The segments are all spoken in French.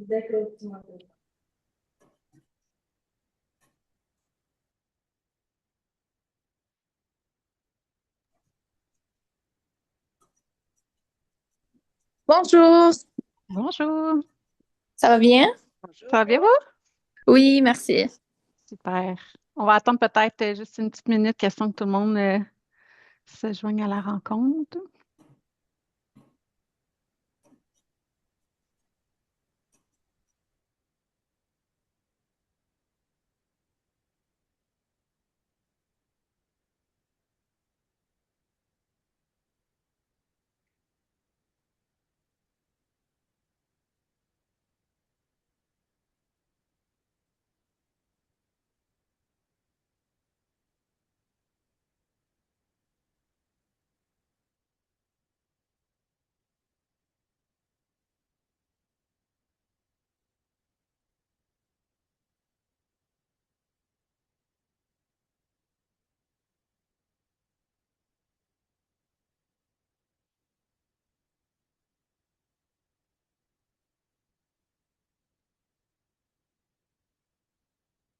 D'accord, tu m'entends. Bonjour, Bonjour, ça va bien? ça va bien vous? Oui, merci. Super. On va attendre peut-être juste une petite minute, question que tout le monde se joigne à la rencontre.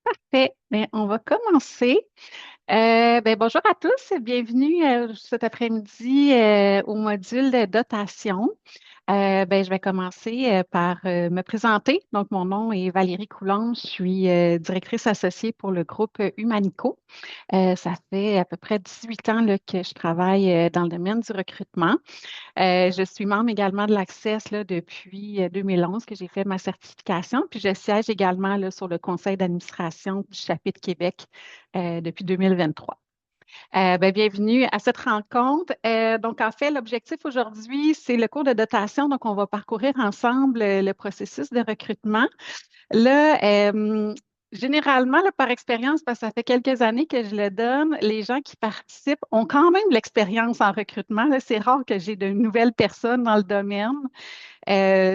Parfait. Bien, on va commencer. Bonjour à tous, bienvenue cet après-midi au module de dotation. Je vais commencer par me présenter. Donc, mon nom est Valérie Coulombe, je suis directrice associée pour le groupe Humanico. Ça fait à peu près 18 ans là, que je travaille dans le domaine du recrutement. Je suis membre également de l'Access là, depuis 2011 que j'ai fait ma certification. Puis je siège également là, sur le conseil d'administration du chapitre Québec depuis 2023. Bienvenue à cette rencontre. Donc, en fait, l'objectif aujourd'hui, c'est le cours de dotation. Donc, on va parcourir ensemble le processus de recrutement. Là, généralement, là, par expérience, parce que ça fait quelques années que je le donne, les gens qui participent ont quand même de l'expérience en recrutement. Là, c'est rare que j'ai de nouvelles personnes dans le domaine.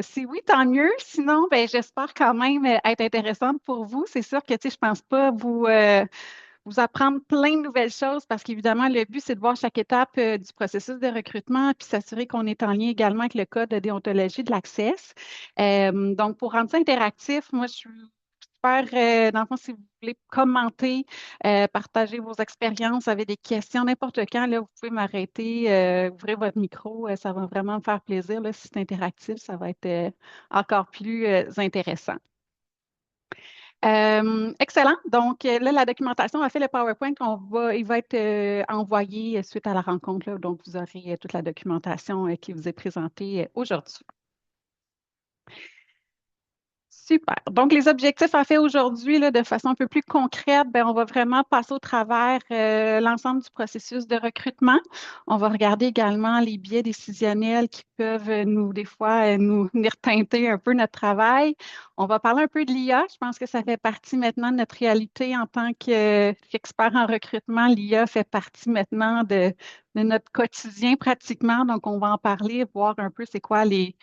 Si oui, tant mieux. Sinon, j'espère quand même être intéressante pour vous. C'est sûr que, tu sais, je pense pas vous apprendre plein de nouvelles choses parce qu'évidemment, le but, c'est de voir chaque étape du processus de recrutement puis s'assurer qu'on est en lien également avec le code de déontologie de l'Access. Donc, pour rendre ça interactif, moi, je suis super, dans le fond, si vous voulez commenter, partager vos expériences, vous avez des questions, n'importe quand, là, vous pouvez m'arrêter, ouvrir votre micro, ça va vraiment me faire plaisir. Là, si c'est interactif, ça va être encore plus intéressant. Excellent. Donc, là, la documentation a fait le PowerPoint. Il va être envoyé suite à la rencontre, là. Donc, vous aurez toute la documentation qui vous est présentée aujourd'hui. Super. Donc, les objectifs à faire aujourd'hui, là, de façon un peu plus concrète, on va vraiment passer au travers l'ensemble du processus de recrutement. On va regarder également les biais décisionnels qui peuvent des fois, nous venir teinter un peu notre travail. On va parler un peu de l'IA. Je pense que ça fait partie maintenant de notre réalité en tant qu'expert en recrutement. L'IA fait partie maintenant de notre quotidien pratiquement. Donc, on va en parler, voir un peu c'est quoi les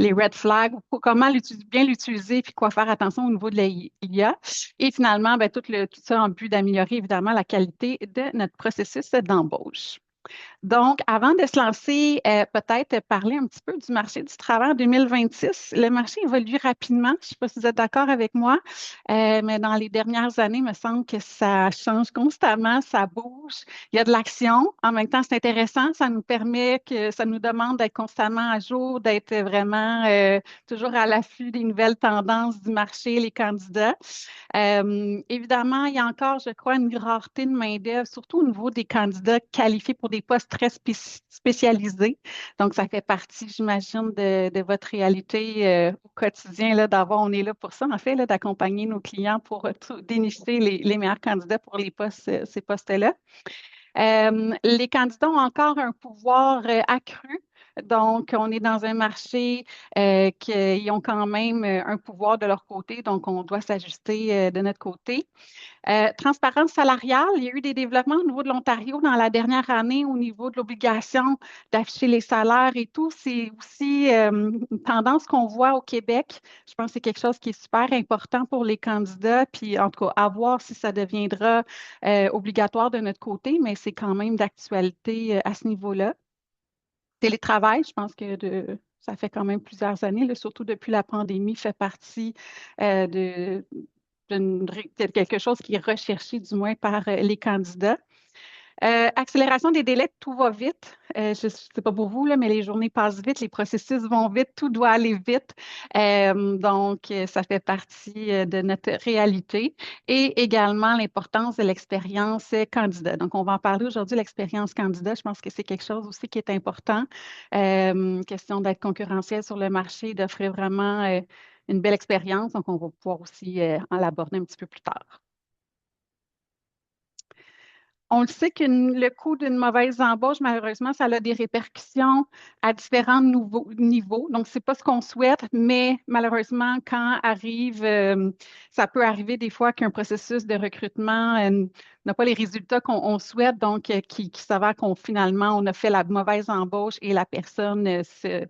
red flags, comment bien l'utiliser, puis quoi faire attention au niveau de l'IA. Et finalement, tout ça en but d'améliorer évidemment la qualité de notre processus d'embauche. Donc, avant de se lancer, peut-être parler un petit peu du marché du travail en 2026. Le marché évolue rapidement. Je ne sais pas si vous êtes d'accord avec moi, mais dans les dernières années, il me semble que ça change constamment, ça bouge. Il y a de l'action. En même temps, c'est intéressant. Ça nous permet ça nous demande d'être constamment à jour, d'être vraiment toujours à l'affût des nouvelles tendances du marché, les candidats. Évidemment, il y a encore, je crois, une rareté de main-d'œuvre, surtout au niveau des candidats qualifiés pour des postes très spécialisés. Donc, ça fait partie, j'imagine, de votre réalité au quotidien, là, on est là pour ça, en fait, là, d'accompagner nos clients pour dénicher les meilleurs candidats pour les postes, ces postes-là. Les candidats ont encore un pouvoir accru. Donc, on est dans un marché qui ont quand même un pouvoir de leur côté, donc on doit s'ajuster de notre côté. Transparence salariale, il y a eu des développements au niveau de l'Ontario dans la dernière année au niveau de l'obligation d'afficher les salaires et tout. C'est aussi une tendance qu'on voit au Québec. Je pense que c'est quelque chose qui est super important pour les candidats, puis en tout cas, à voir si ça deviendra obligatoire de notre côté, mais c'est quand même d'actualité à ce niveau-là. Télétravail, je pense que Ça fait quand même plusieurs années, là, surtout depuis la pandémie, fait partie de quelque chose qui est recherché du moins par les candidats. Accélération des délais, tout va vite. Je ne sais pas pour vous, là, mais les journées passent vite, les processus vont vite, tout doit aller vite. Ça fait partie de notre réalité. Et également l'importance de l'expérience candidat. Donc, on va en parler aujourd'hui, l'expérience candidat. Je pense que c'est quelque chose aussi qui est important. Question d'être concurrentiel sur le marché, d'offrir vraiment une belle expérience. Donc, on va pouvoir aussi en l'aborder un petit peu plus tard. On le sait que le coût d'une mauvaise embauche, malheureusement, ça a des répercussions à différents niveaux. Donc, ce n'est pas ce qu'on souhaite, mais malheureusement, quand arrive, ça peut arriver des fois qu'un processus de recrutement n'a pas les résultats qu'on souhaite, donc qui s'avère qu'on finalement, on a fait la mauvaise embauche et la personne se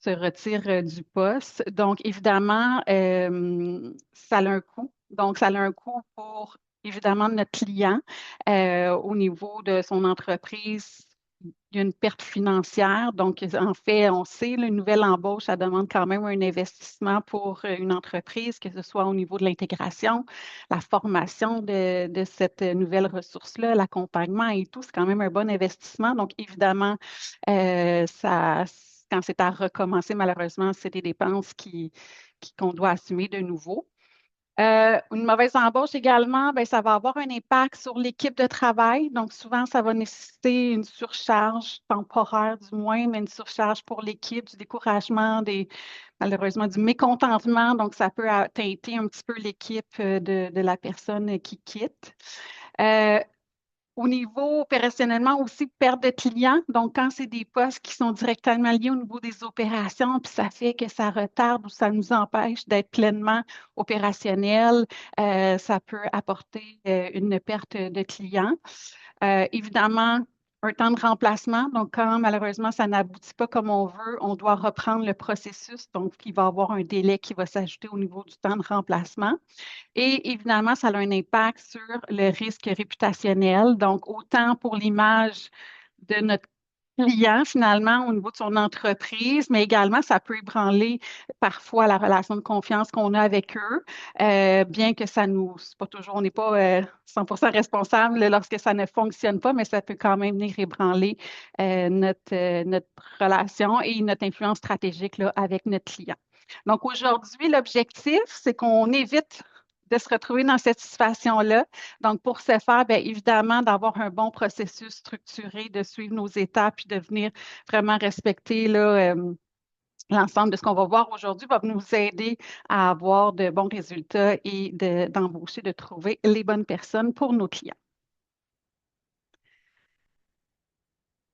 retire du poste. Donc, évidemment, ça a un coût. Donc, ça a un coût pour, évidemment, notre client au niveau de son entreprise. Il y a une perte financière. Donc, en fait, on sait, là, une nouvelle embauche, ça demande quand même un investissement pour une entreprise, que ce soit au niveau de l'intégration, la formation de cette nouvelle ressource-là, l'accompagnement et tout. C'est quand même un bon investissement. Donc, évidemment, quand c'est à recommencer, malheureusement, c'est des dépenses qu'on doit assumer de nouveau. Une mauvaise embauche également, ben, ça va avoir un impact sur l'équipe de travail. Donc, souvent, ça va nécessiter une surcharge temporaire, du moins, mais une surcharge pour l'équipe, du découragement, malheureusement, du mécontentement. Donc, ça peut teinter un petit peu l'équipe de la personne qui quitte. Au niveau opérationnellement aussi, perte de clients. Donc, quand c'est des postes qui sont directement liés au niveau des opérations, puis ça fait que ça retarde ou ça nous empêche d'être pleinement opérationnel, ça peut apporter une perte de clients. Évidemment, un temps de remplacement. Donc, quand malheureusement ça n'aboutit pas comme on veut, on doit reprendre le processus. Donc, il va y avoir un délai qui va s'ajouter au niveau du temps de remplacement. Et évidemment, ça a un impact sur le risque réputationnel. Donc, autant pour l'image de notre client, finalement, au niveau de son entreprise, mais également, ça peut ébranler parfois la relation de confiance qu'on a avec eux, bien que ça nous, c'est pas toujours, on n'est pas 100% responsable lorsque ça ne fonctionne pas, mais ça peut quand même venir ébranler notre relation et notre influence stratégique là, avec notre client. Donc aujourd'hui, l'objectif, c'est qu'on évite de se retrouver dans cette situation-là. Donc, pour ce faire, bien évidemment, d'avoir un bon processus structuré, de suivre nos étapes, puis de venir vraiment respecter là, l'ensemble de ce qu'on va voir aujourd'hui va nous aider à avoir de bons résultats et d'embaucher, de trouver les bonnes personnes pour nos clients.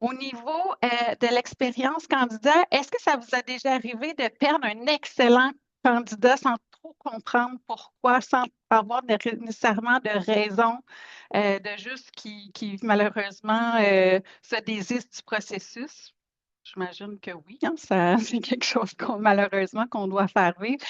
Au niveau de l'expérience candidat, est-ce que ça vous a déjà arrivé de perdre un excellent candidat sans trop comprendre pourquoi, sans avoir nécessairement de raison, de juste qui malheureusement se désiste du processus? J'imagine que oui, hein, ça, c'est quelque chose malheureusement qu'on doit faire vivre.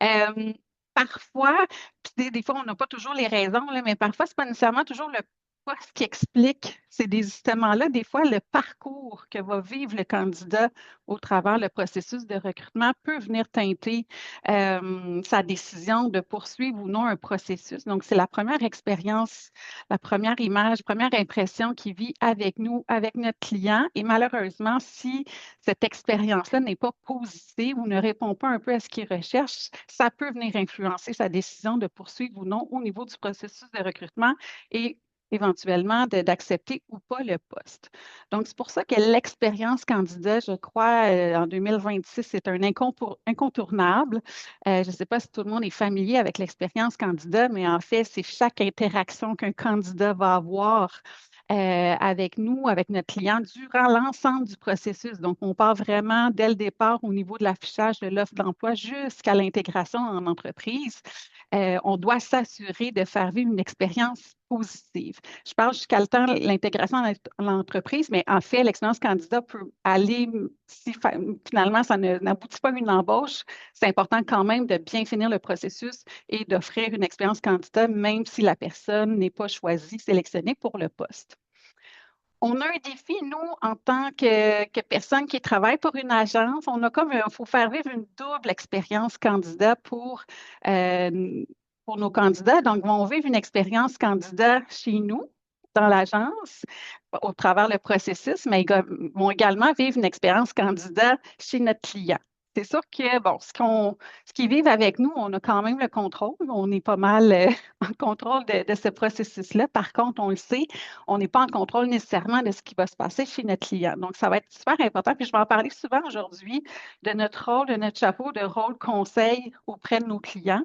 Euh, Parfois, puis des fois, on n'a pas toujours les raisons, là, mais parfois, ce n'est pas nécessairement toujours le poste qui explique ces désistements-là. Des fois, le parcours que va vivre le candidat au travers le processus de recrutement peut venir teinter sa décision de poursuivre ou non un processus. Donc, c'est la première expérience, la première image, la première impression qui vit avec nous, avec notre client. Et malheureusement, si cette expérience-là n'est pas positive ou ne répond pas un peu à ce qu'il recherche, ça peut venir influencer sa décision de poursuivre ou non au niveau du processus de recrutement et éventuellement d'accepter ou pas le poste. Donc, c'est pour ça que l'expérience candidat, je crois, en 2026, c'est un incontournable. Je ne sais pas si tout le monde est familier avec l'expérience candidat, mais en fait, c'est chaque interaction qu'un candidat va avoir avec nous, avec notre client, durant l'ensemble du processus. Donc, on part vraiment dès le départ au niveau de l'affichage de l'offre d'emploi jusqu'à l'intégration en entreprise. On doit s'assurer de faire vivre une expérience positive. Je parle jusqu'à le temps l'intégration en l'entreprise, mais en fait, l'expérience candidat peut aller, si finalement ça n'aboutit pas à une embauche, c'est important quand même de bien finir le processus et d'offrir une expérience candidat, même si la personne n'est pas choisie, sélectionnée pour le poste. On a un défi, nous, en tant que personne qui travaille pour une agence. On a comme, il faut faire vivre une double expérience candidat pour nos candidats. Donc, ils vont vivre une expérience candidat chez nous, dans l'agence, au travers le processus, mais ils vont également vivre une expérience candidat chez notre client. C'est sûr que, bon, ce qu'ils vivent avec nous, on a quand même le contrôle. On est pas mal en contrôle de ce processus-là. Par contre, on le sait, on n'est pas en contrôle nécessairement de ce qui va se passer chez notre client. Donc, ça va être super important. Puis, je vais en parler souvent aujourd'hui de notre rôle, de notre chapeau de rôle conseil auprès de nos clients.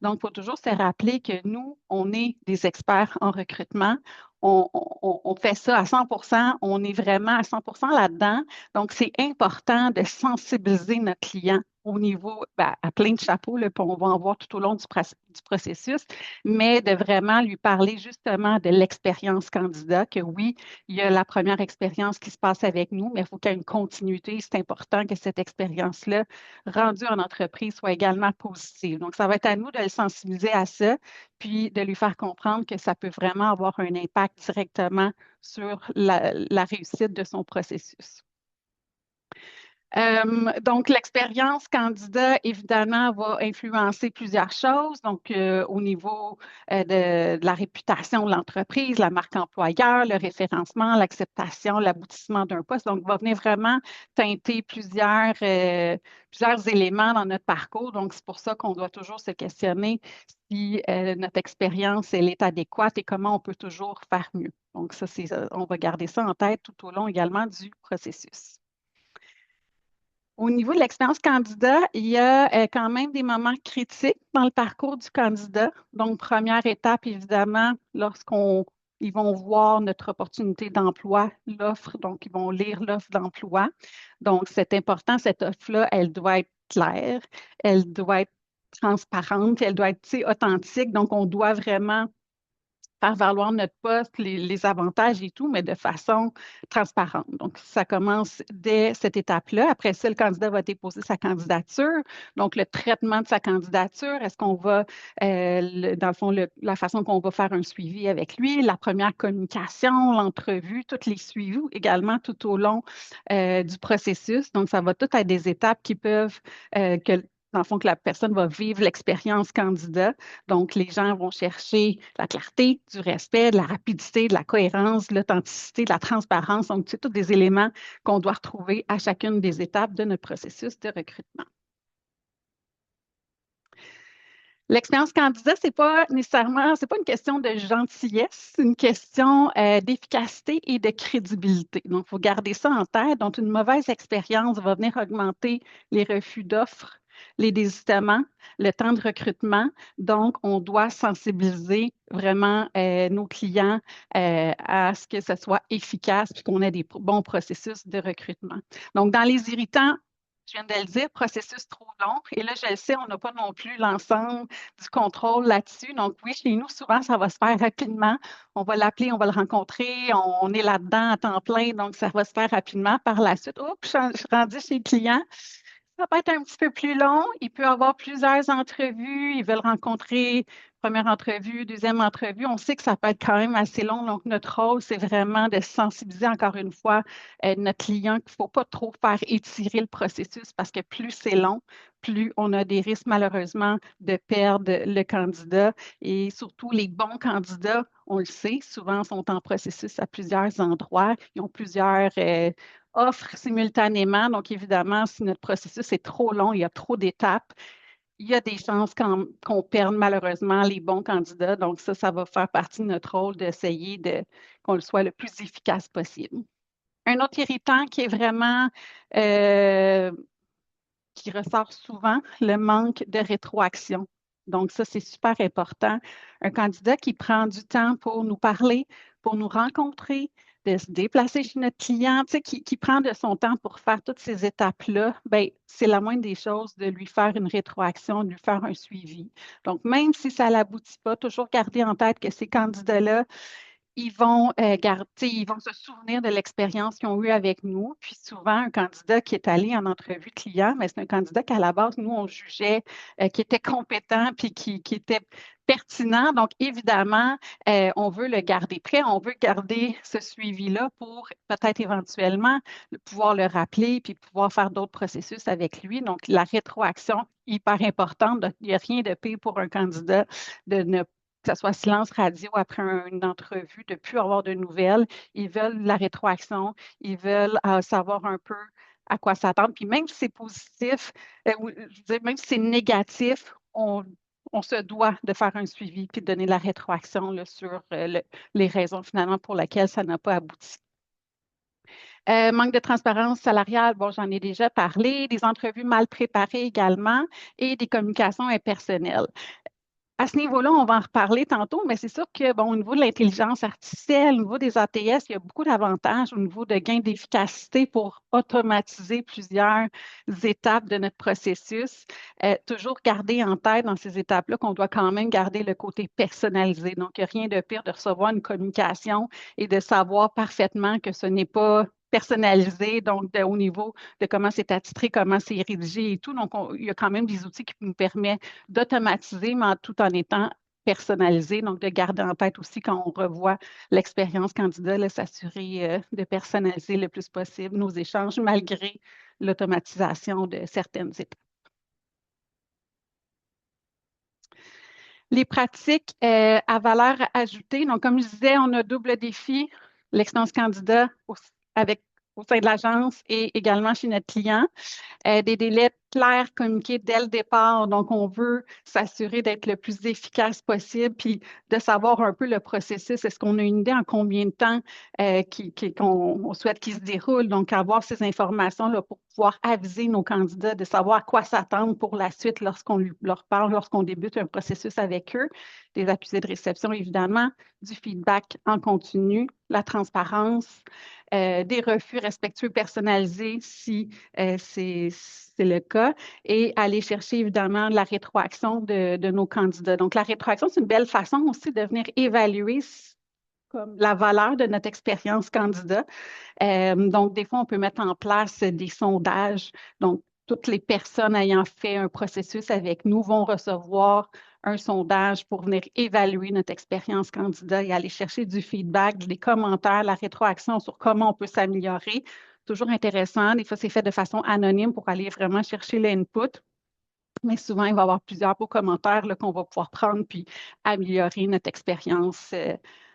Donc, il faut toujours se rappeler que nous, on est des experts en recrutement. On fait ça à 100%. On est vraiment à 100% là-dedans. Donc, c'est important de sensibiliser notre client au niveau, ben, à plein de chapeaux, là, puis on va en voir tout au long du processus, mais de vraiment lui parler justement de l'expérience candidat, que oui, il y a la première expérience qui se passe avec nous, mais il faut qu'il y ait une continuité. C'est important que cette expérience-là, rendue en entreprise, soit également positive. Donc, ça va être à nous de le sensibiliser à ça, puis de lui faire comprendre que ça peut vraiment avoir un impact directement sur la réussite de son processus. Donc, l'expérience candidat, évidemment, va influencer plusieurs choses. Donc, au niveau de la réputation de l'entreprise, la marque employeur, le référencement, l'acceptation, l'aboutissement d'un poste. Donc, va venir vraiment teinter plusieurs éléments dans notre parcours. Donc, c'est pour ça qu'on doit toujours se questionner si notre expérience, elle est adéquate et comment on peut toujours faire mieux. Donc, ça, on va garder ça en tête tout au long également du processus. Au niveau de l'expérience candidat, il y a quand même des moments critiques dans le parcours du candidat. Donc, première étape, évidemment, lorsqu'on ils vont voir notre opportunité d'emploi, l'offre, donc ils vont lire l'offre d'emploi. Donc, c'est important, cette offre-là, elle doit être claire, elle doit être transparente, elle doit être, tu sais, authentique. Donc, on doit vraiment faire valoir notre poste, les avantages et tout, mais de façon transparente. Donc, ça commence dès cette étape-là. Après ça, le candidat va déposer sa candidature. Donc, le traitement de sa candidature, est-ce qu'on va, dans le fond, la façon qu'on va faire un suivi avec lui, la première communication, l'entrevue, tous les suivis également tout au long du processus. Donc, ça va tout être des étapes qui peuvent, dans le fond, que la personne va vivre l'expérience candidat. Donc, les gens vont chercher la clarté, du respect, de la rapidité, de la cohérence, de l'authenticité, de la transparence. Donc, c'est tous des éléments qu'on doit retrouver à chacune des étapes de notre processus de recrutement. L'expérience candidat, c'est pas nécessairement, c'est pas une question de gentillesse, c'est une question d'efficacité et de crédibilité. Donc, il faut garder ça en tête. Donc, une mauvaise expérience va venir augmenter les refus d'offres, les désistements, le temps de recrutement. Donc, on doit sensibiliser vraiment nos clients à ce que ce soit efficace et qu'on ait des bons processus de recrutement. Donc, dans les irritants, je viens de le dire, processus trop long. Et là, je le sais, on n'a pas non plus l'ensemble du contrôle là-dessus. Donc, oui, chez nous, souvent, ça va se faire rapidement. On va l'appeler, on va le rencontrer, on est là-dedans à temps plein, donc ça va se faire rapidement. Par la suite, oups, je suis rendue chez le client. Ça peut être un petit peu plus long. Il peut y avoir plusieurs entrevues. Ils veulent rencontrer première entrevue, deuxième entrevue. On sait que ça peut être quand même assez long. Donc, notre rôle, c'est vraiment de sensibiliser encore une fois notre client qu'il ne faut pas trop faire étirer le processus parce que plus c'est long, plus on a des risques malheureusement de perdre le candidat. Et surtout, les bons candidats, on le sait, souvent sont en processus à plusieurs endroits. Ils ont plusieurs offre simultanément. Donc, évidemment, si notre processus est trop long, il y a trop d'étapes, il y a des chances qu'on perde malheureusement les bons candidats. Donc, ça va faire partie de notre rôle d'essayer qu'on le soit le plus efficace possible. Un autre irritant qui est vraiment, qui ressort souvent, le manque de rétroaction. Donc, ça, c'est super important. Un candidat qui prend du temps pour nous parler, pour nous rencontrer, de se déplacer chez notre client, tu sais, qui prend de son temps pour faire toutes ces étapes-là, bien, c'est la moindre des choses de lui faire une rétroaction, de lui faire un suivi. Donc, même si ça n'aboutit pas, toujours garder en tête que ces candidats-là, ils vont se souvenir de l'expérience qu'ils ont eue avec nous. Puis souvent, un candidat qui est allé en entrevue client, mais c'est un candidat qu'à la base, nous, on jugeait qui était compétent puis qui était pertinent. Donc, évidemment, on veut le garder prêt, on veut garder ce suivi-là pour peut-être éventuellement pouvoir le rappeler puis pouvoir faire d'autres processus avec lui. Donc, la rétroaction, hyper importante. Donc, il n'y a rien de pire pour un candidat de ne que ce soit silence radio après une entrevue, de ne plus avoir de nouvelles. Ils veulent la rétroaction, ils veulent savoir un peu à quoi s'attendre. Puis même si c'est positif, je veux dire, même si c'est négatif, on se doit de faire un suivi puis de donner la rétroaction là, sur les raisons finalement pour lesquelles ça n'a pas abouti. Manque de transparence salariale, bon, j'en ai déjà parlé, des entrevues mal préparées également et des communications impersonnelles. À ce niveau-là, on va en reparler tantôt, mais c'est sûr que, bon, au niveau de l'intelligence artificielle, au niveau des ATS, il y a beaucoup d'avantages au niveau de gains d'efficacité pour automatiser plusieurs étapes de notre processus. Toujours garder en tête dans ces étapes-là qu'on doit quand même garder le côté personnalisé. Donc, il n'y a rien de pire de recevoir une communication et de savoir parfaitement que ce n'est pas personnalisé, donc au niveau de comment c'est attitré, comment c'est rédigé et tout. Donc, il y a quand même des outils qui nous permettent d'automatiser, mais tout en étant personnalisé. Donc, de garder en tête aussi quand on revoit l'expérience candidat, s'assurer de personnaliser le plus possible nos échanges malgré l'automatisation de certaines étapes. Les pratiques à valeur ajoutée. Donc, comme je disais, on a double défi, l'expérience candidat au sein de l'agence et également chez notre client. Des délais clairs communiqués dès le départ. Donc, on veut s'assurer d'être le plus efficace possible, puis de savoir un peu le processus. Est-ce qu'on a une idée en combien de temps qu'on souhaite qu'il se déroule? Donc, avoir ces informations-là pour pouvoir aviser nos candidats de savoir à quoi s'attendre pour la suite lorsqu'on leur parle, lorsqu'on débute un processus avec eux. Des accusés de réception, évidemment, du feedback en continu, la transparence, des refus respectueux personnalisés si c'est le cas, et aller chercher évidemment la rétroaction de nos candidats. Donc, la rétroaction, c'est une belle façon aussi de venir évaluer comme la valeur de notre expérience candidat. Donc, des fois, on peut mettre en place des sondages. Donc, toutes les personnes ayant fait un processus avec nous vont recevoir un sondage pour venir évaluer notre expérience candidat et aller chercher du feedback, des commentaires, la rétroaction sur comment on peut s'améliorer. Toujours intéressant. Des fois, c'est fait de façon anonyme pour aller vraiment chercher l'input. Mais souvent, il va y avoir plusieurs beaux commentaires qu'on va pouvoir prendre puis améliorer notre expérience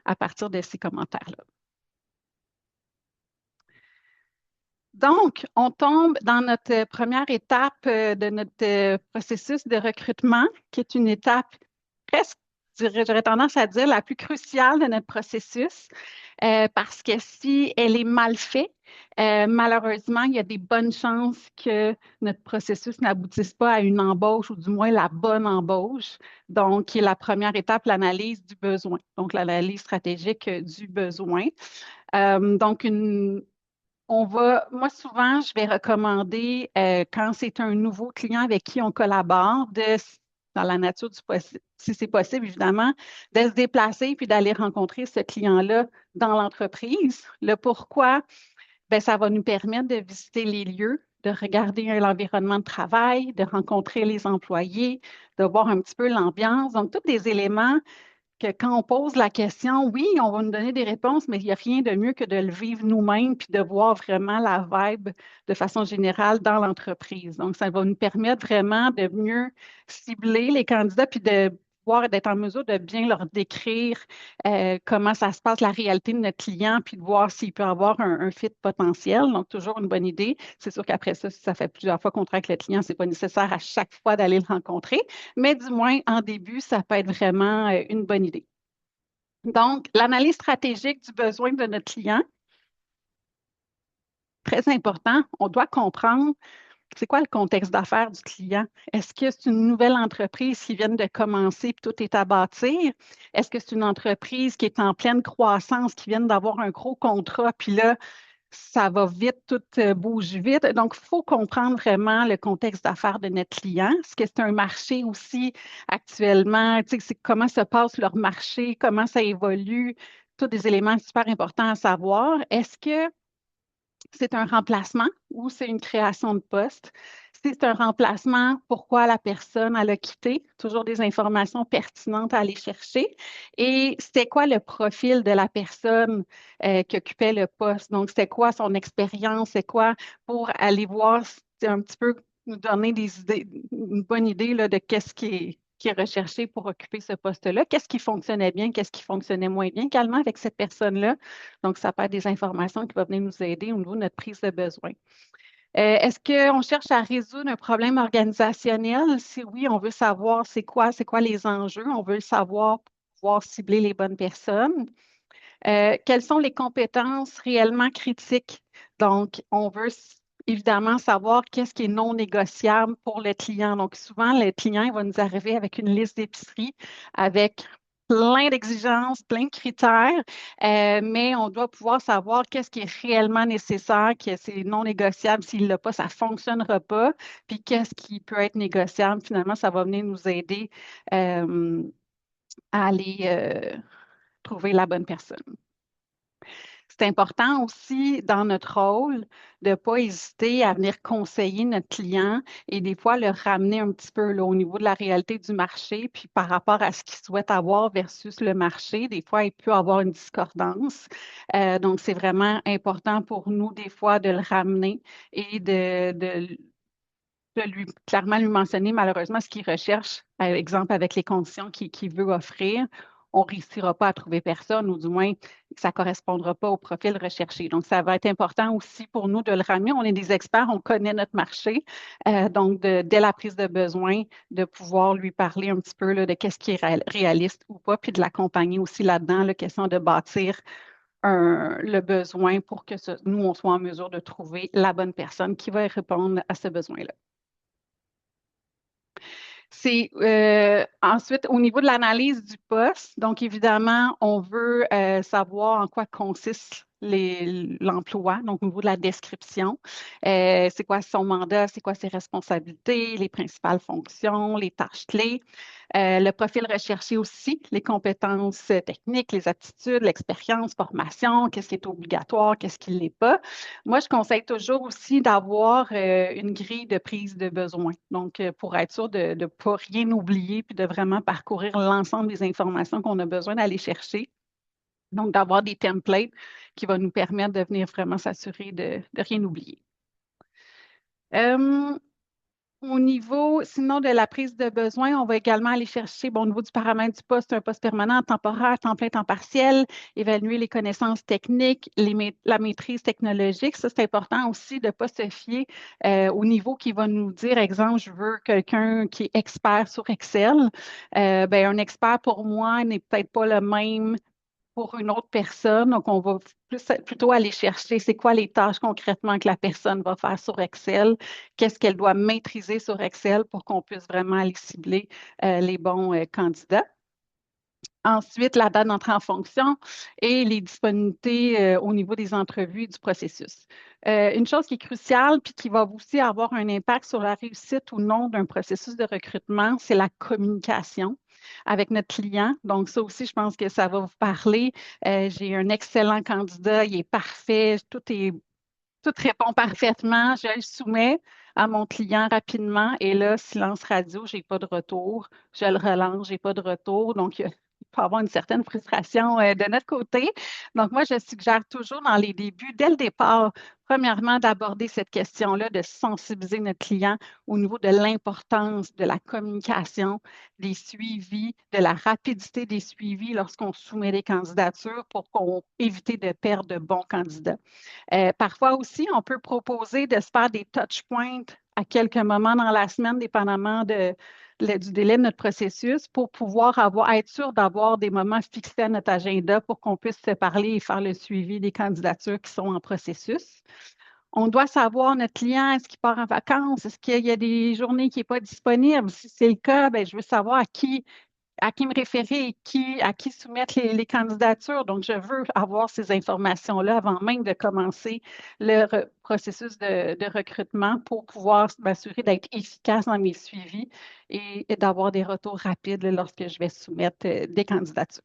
à partir de ces commentaires-là. Donc, on tombe dans notre première étape de notre processus de recrutement, qui est une étape presque, j'aurais tendance à dire, la plus cruciale de notre processus, parce que si elle est mal faite, malheureusement, il y a des bonnes chances que notre processus n'aboutisse pas à une embauche, ou du moins la bonne embauche, donc qui est la première étape, l'analyse du besoin, donc l'analyse stratégique du besoin. Donc, moi souvent, je vais recommander, quand c'est un nouveau client avec qui on collabore, dans la nature du possible, si c'est possible, évidemment, de se déplacer puis d'aller rencontrer ce client-là dans l'entreprise. Le pourquoi, ben, ça va nous permettre de visiter les lieux, de regarder l'environnement de travail, de rencontrer les employés, de voir un petit peu l'ambiance. Donc, tous des éléments que quand on pose la question, oui, on va nous donner des réponses, mais il n'y a rien de mieux que de le vivre nous-mêmes puis de voir vraiment la vibe de façon générale dans l'entreprise. Donc, ça va nous permettre vraiment de mieux cibler les candidats puis de pouvoir d'être en mesure de bien leur décrire comment ça se passe, la réalité de notre client, puis de voir s'il peut avoir un fit potentiel. Donc, toujours une bonne idée. C'est sûr qu'après ça, si ça fait plusieurs fois qu'on travaille avec le client, ce n'est pas nécessaire à chaque fois d'aller le rencontrer, mais du moins, en début, ça peut être vraiment une bonne idée. Donc, l'analyse stratégique du besoin de notre client, très important. On doit comprendre c'est quoi le contexte d'affaires du client. Est-ce que c'est une nouvelle entreprise qui vient de commencer et tout est à bâtir? Est-ce que c'est une entreprise qui est en pleine croissance, qui vient d'avoir un gros contrat, puis là, ça va vite, tout bouge vite. Donc, il faut comprendre vraiment le contexte d'affaires de notre client. Est-ce que c'est un marché aussi actuellement? Tu sais, comment se passe leur marché? Comment ça évolue? tous des éléments super importants à savoir. Est-ce que c'est un remplacement ou c'est une création de poste? Si c'est un remplacement, pourquoi la personne elle a quitté? Toujours des informations pertinentes à aller chercher. Et c'était quoi le profil de la personne qui occupait le poste? Donc, c'était quoi son expérience? C'est quoi pour aller voir, c'est un petit peu nous donner des idées, une bonne idée là, de qu'est-ce qui est recherché pour occuper ce poste-là? Qu'est-ce qui fonctionnait bien? Qu'est-ce qui fonctionnait moins bien également avec cette personne-là? Donc, ça peut être des informations qui vont venir nous aider au niveau de notre prise de besoin. Est-ce qu'on cherche à résoudre un problème organisationnel? Si oui, on veut savoir c'est quoi les enjeux, on veut le savoir pour pouvoir cibler les bonnes personnes. Quelles sont les compétences réellement critiques? Donc, on veut évidemment savoir qu'est-ce qui est non négociable pour le client. Donc, souvent, le client il va nous arriver avec une liste d'épicerie avec plein d'exigences, plein de critères, mais on doit pouvoir savoir qu'est-ce qui est réellement nécessaire, que c'est non négociable. S'il ne l'a pas, ça ne fonctionnera pas. Puis, qu'est-ce qui peut être négociable? Finalement, ça va venir nous aider à aller trouver la bonne personne. C'est important aussi dans notre rôle de ne pas hésiter à venir conseiller notre client et des fois le ramener un petit peu là, au niveau de la réalité du marché, puis par rapport à ce qu'il souhaite avoir versus le marché. Des fois, il peut avoir une discordance. Donc, c'est vraiment important pour nous, des fois, de le ramener et de lui clairement lui mentionner malheureusement ce qu'il recherche, par exemple avec les conditions qu'il veut offrir. On ne réussira pas à trouver personne, ou du moins, ça ne correspondra pas au profil recherché. Donc, ça va être important aussi pour nous de le ramener. On est des experts, on connaît notre marché. Donc, dès la prise de besoin, de pouvoir lui parler un petit peu là, de qu'est-ce qui est réaliste ou pas, puis de l'accompagner aussi là-dedans, la question de bâtir le besoin pour que nous, on soit en mesure de trouver la bonne personne qui va répondre à ce besoin-là. C'est ensuite au niveau de l'analyse du poste. Donc, évidemment, on veut savoir en quoi consiste l'emploi, donc au niveau de la description. C'est quoi son mandat, c'est quoi ses responsabilités, les principales fonctions, les tâches clés. Le profil recherché aussi, les compétences techniques, les aptitudes, l'expérience, formation, qu'est-ce qui est obligatoire, qu'est-ce qui ne l'est pas. Moi, je conseille toujours aussi d'avoir une grille de prise de besoin. Donc, pour être sûr de ne pas rien oublier puis de vraiment parcourir l'ensemble des informations qu'on a besoin d'aller chercher. Donc, d'avoir des templates qui vont nous permettre de venir vraiment s'assurer de rien oublier. Au niveau, sinon, de la prise de besoin, on va également aller chercher, bon, au niveau du paramètre du poste, un poste permanent, temporaire, temps plein, temps partiel, évaluer les connaissances techniques, la maîtrise technologique. Ça, c'est important aussi de ne pas se fier au niveau qui va nous dire, exemple, je veux quelqu'un qui est expert sur Excel. Ben, un expert pour moi n'est peut-être pas le même pour une autre personne. Donc, on va plutôt aller chercher c'est quoi les tâches concrètement que la personne va faire sur Excel, qu'est-ce qu'elle doit maîtriser sur Excel pour qu'on puisse vraiment aller cibler les bons candidats. Ensuite, la date d'entrée en fonction et les disponibilités au niveau des entrevues et du processus. Une chose qui est cruciale puis qui va aussi avoir un impact sur la réussite ou non d'un processus de recrutement, c'est la communication avec notre client. Donc, ça aussi, je pense que ça va vous parler. J'ai un excellent candidat, il est parfait, tout répond parfaitement. Je le soumets à mon client rapidement et là, silence radio, je n'ai pas de retour. Je le relance, je n'ai pas de retour. Donc, il peut y avoir une certaine frustration de notre côté. Donc, moi, je suggère toujours dans les débuts, dès le départ, premièrement, d'aborder cette question-là, de sensibiliser notre client au niveau de l'importance de la communication, des suivis, de la rapidité des suivis lorsqu'on soumet des candidatures pour qu'on évite de perdre de bons candidats. Parfois aussi, on peut proposer de se faire des touch points à quelques moments dans la semaine, dépendamment du délai de notre processus, pour pouvoir être sûr d'avoir des moments fixés à notre agenda pour qu'on puisse se parler et faire le suivi des candidatures qui sont en processus. On doit savoir notre client, est-ce qu'il part en vacances? Est-ce qu'il y a des journées qui n'est pas disponible? Si c'est le cas, bien, je veux savoir à qui me référer et à qui soumettre les candidatures. Donc, je veux avoir ces informations-là avant même de commencer le processus de recrutement pour pouvoir m'assurer d'être efficace dans mes suivis et d'avoir des retours rapides lorsque je vais soumettre des candidatures.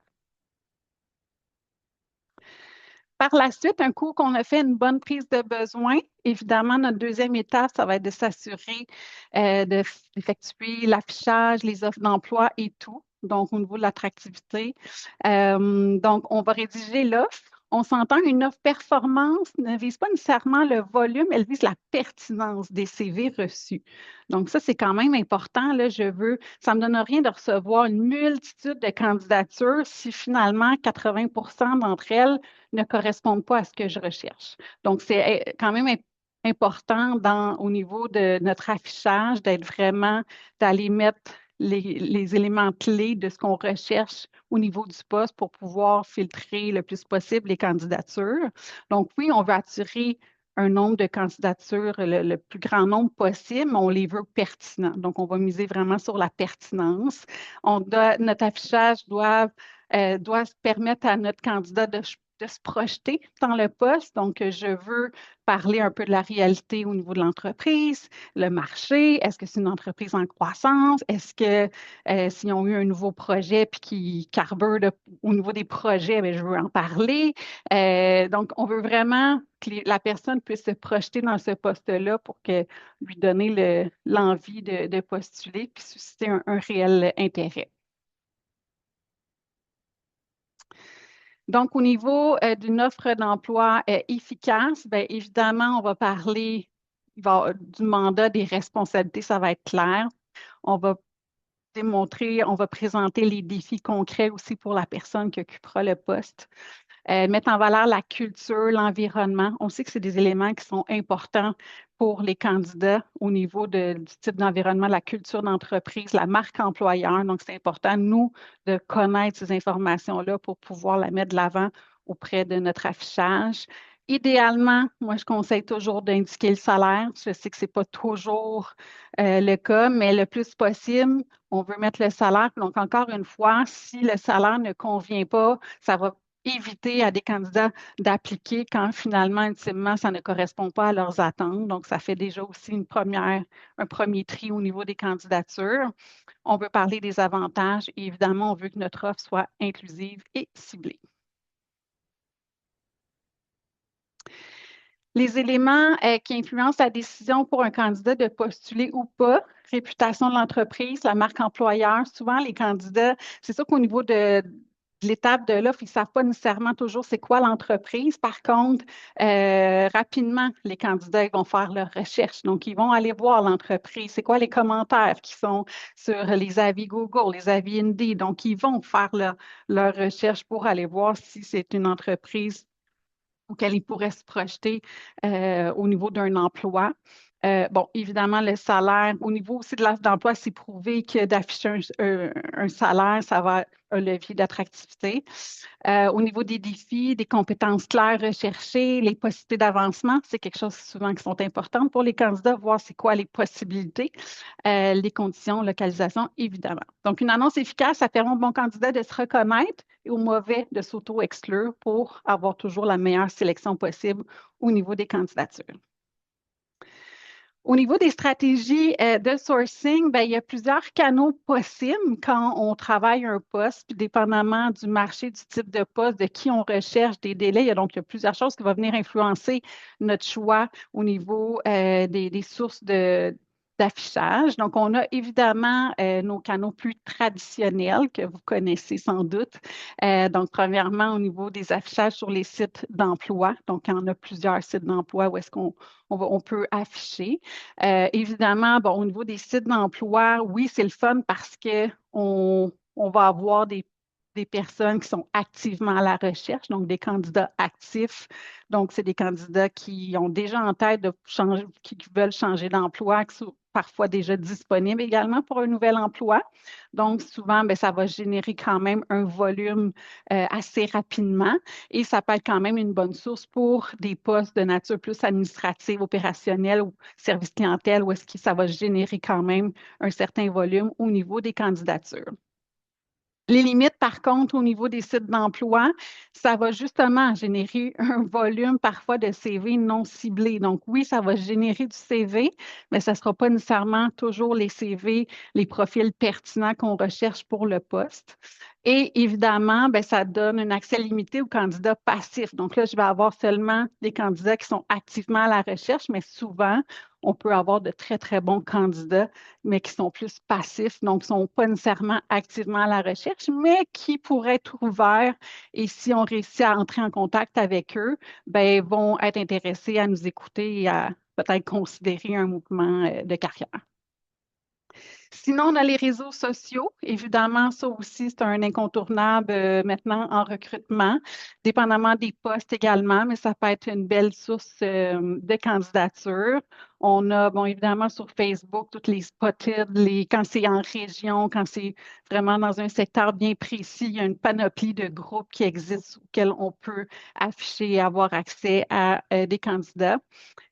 Par la suite, un coup qu'on a fait une bonne prise de besoin, évidemment, notre deuxième étape, ça va être de s'assurer d'effectuer l'affichage, les offres d'emploi et tout. Donc, au niveau de l'attractivité. Donc, on va rédiger l'offre. On s'entend, une offre performance ne vise pas nécessairement le volume, elle vise la pertinence des CV reçus. Donc, ça, c'est quand même important. Là, ça ne me donne rien de recevoir une multitude de candidatures si finalement 80 d'entre elles ne correspondent pas à ce que je recherche. Donc, c'est quand même important au niveau de notre affichage d'aller mettre les éléments clés de ce qu'on recherche au niveau du poste pour pouvoir filtrer le plus possible les candidatures. Donc, oui, on veut attirer un nombre de candidatures, le plus grand nombre possible, mais on les veut pertinents. Donc, on va miser vraiment sur la pertinence. Notre affichage doit permettre à notre candidat de se projeter dans le poste. Donc, je veux parler un peu de la réalité au niveau de l'entreprise, le marché. Est-ce que c'est une entreprise en croissance? Est-ce que s'ils ont eu un nouveau projet puis qui carbure au niveau des projets, bien, je veux en parler. Donc, on veut vraiment que la personne puisse se projeter dans ce poste-là pour lui donner l'envie de postuler puis susciter un réel intérêt. Donc, au niveau d'une offre d'emploi efficace, bien, évidemment, on va parler du mandat, des responsabilités, ça va être clair. On va on va présenter les défis concrets aussi pour la personne qui occupera le poste. Mettre en valeur la culture, l'environnement. On sait que c'est des éléments qui sont importants pour les candidats au niveau du type d'environnement, la culture d'entreprise, la marque employeur. Donc, c'est important, nous, de connaître ces informations-là pour pouvoir la mettre de l'avant auprès de notre affichage. Idéalement, moi, je conseille toujours d'indiquer le salaire. Je sais que ce n'est pas toujours le cas, mais le plus possible, on veut mettre le salaire. Donc, encore une fois, si le salaire ne convient pas, ça va éviter à des candidats d'appliquer quand finalement, ultimement, ça ne correspond pas à leurs attentes. Donc, ça fait déjà aussi un premier tri au niveau des candidatures. On veut parler des avantages et évidemment, on veut que notre offre soit inclusive et ciblée. Les éléments qui influencent la décision pour un candidat de postuler ou pas, réputation de l'entreprise, la marque employeur, souvent les candidats, c'est sûr qu'au niveau de l'étape de l'offre, ils ne savent pas nécessairement toujours c'est quoi l'entreprise. Par contre, rapidement, les candidats ils vont faire leur recherche. Donc, ils vont aller voir l'entreprise. C'est quoi les commentaires qui sont sur les avis Google, les avis Indeed. Donc, ils vont faire leur recherche pour aller voir si c'est une entreprise auquel ils pourraient se projeter au niveau d'un emploi. Bon, évidemment, le salaire, au niveau aussi de l'offre d'emploi, c'est prouvé que d'afficher un salaire, ça va être un levier d'attractivité. Au niveau des défis, des compétences claires recherchées, les possibilités d'avancement, c'est quelque chose souvent qui sont importantes pour les candidats, voir c'est quoi les possibilités, les conditions, localisation, évidemment. Donc, une annonce efficace, ça permet au bon candidat de se reconnaître et au mauvais de s'auto-exclure pour avoir toujours la meilleure sélection possible au niveau des candidatures. Au niveau des stratégies de sourcing, bien, il y a plusieurs canaux possibles quand on travaille un poste, puis dépendamment du marché, du type de poste, de qui on recherche, des délais. Il y a plusieurs choses qui vont venir influencer notre choix au niveau des sources d'affichage. Donc, on a évidemment nos canaux plus traditionnels que vous connaissez sans doute. Donc, premièrement, au niveau des affichages sur les sites d'emploi. Donc, il y en a plusieurs sites d'emploi où est-ce on peut afficher. Évidemment, bon, au niveau des sites d'emploi, oui, c'est le fun parce qu'on va avoir des personnes qui sont activement à la recherche, donc des candidats actifs. Donc, c'est des candidats qui ont déjà en tête de changer, qui veulent changer d'emploi, qui sont parfois déjà disponibles également pour un nouvel emploi. Donc, souvent, bien, ça va générer quand même un volume assez rapidement et ça peut être quand même une bonne source pour des postes de nature plus administrative, opérationnelle ou service clientèle, où est-ce que ça va générer quand même un certain volume au niveau des candidatures. Les limites, par contre, au niveau des sites d'emploi, ça va justement générer un volume parfois de CV non ciblés. Donc, oui, ça va générer du CV, mais ça ne sera pas nécessairement toujours les CV, les profils pertinents qu'on recherche pour le poste. Et évidemment, ben, ça donne un accès limité aux candidats passifs. Donc là, je vais avoir seulement des candidats qui sont activement à la recherche, mais souvent, on peut avoir de très, très bons candidats mais qui sont plus passifs, donc qui ne sont pas nécessairement activement à la recherche, mais qui pourraient être ouverts et si on réussit à entrer en contact avec eux, ben, vont être intéressés à nous écouter et à peut-être considérer un mouvement de carrière. Sinon, on a les réseaux sociaux. Évidemment, ça aussi, c'est un incontournable maintenant en recrutement, dépendamment des postes également, mais ça peut être une belle source de candidature. On a, bon, évidemment, sur Facebook, toutes les spotted, quand c'est en région, quand c'est vraiment dans un secteur bien précis, il y a une panoplie de groupes qui existent auxquels on peut afficher et avoir accès à des candidats.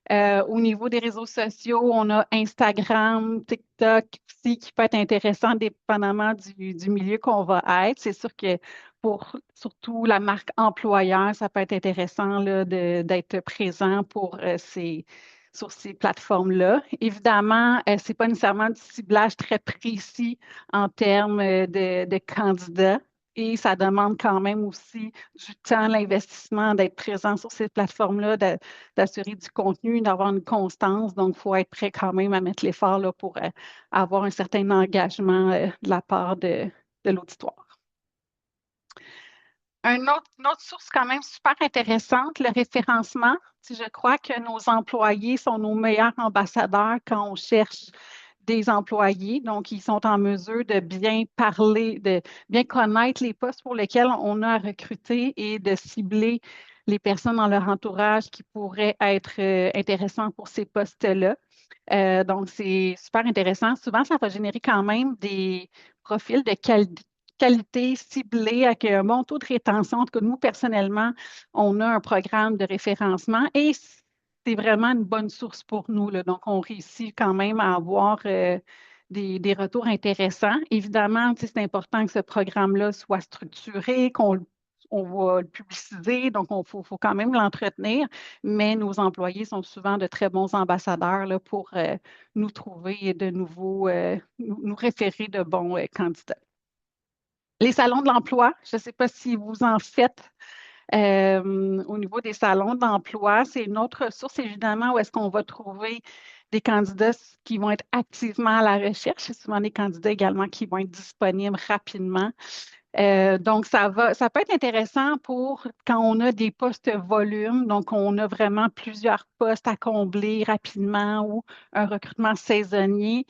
Au niveau des réseaux sociaux, on a Instagram, TikTok aussi qui peut être intéressant dépendamment du milieu qu'on va être. C'est sûr que pour surtout la marque employeur, ça peut être intéressant là, d'être présent sur ces plateformes-là. Évidemment, ce n'est pas nécessairement du ciblage très précis en termes de candidats. Et ça demande quand même aussi du temps, l'investissement, d'être présent sur ces plateformes-là, d'assurer du contenu, d'avoir une constance. Donc, il faut être prêt quand même à mettre l'effort là, pour avoir un certain engagement de la part de l'auditoire. Une autre source quand même super intéressante, le référencement. Si je crois que nos employés sont nos meilleurs ambassadeurs quand on cherche des employés. Donc, ils sont en mesure de bien parler, de bien connaître les postes pour lesquels on a à recruter et de cibler les personnes dans leur entourage qui pourraient être intéressantes pour ces postes-là. Donc, c'est super intéressant. Souvent, ça va générer quand même des profils de qualité ciblés avec un bon taux de rétention. En tout cas, nous, personnellement, on a un programme de référencement et c'est vraiment une bonne source pour nous, là. Donc, on réussit quand même à avoir des retours intéressants. Évidemment, tu sais, c'est important que ce programme-là soit structuré, on va le publiciser, donc faut quand même l'entretenir, mais nos employés sont souvent de très bons ambassadeurs là, pour nous trouver de nouveaux, nous référer de bons candidats. Les salons de l'emploi, je ne sais pas si vous en faites au niveau des salons d'emploi, c'est une autre source, évidemment, où est-ce qu'on va trouver des candidats qui vont être activement à la recherche. C'est souvent des candidats également qui vont être disponibles rapidement. Donc, ça peut être intéressant pour quand on a des postes volume, donc on a vraiment plusieurs postes à combler rapidement ou un recrutement saisonnier.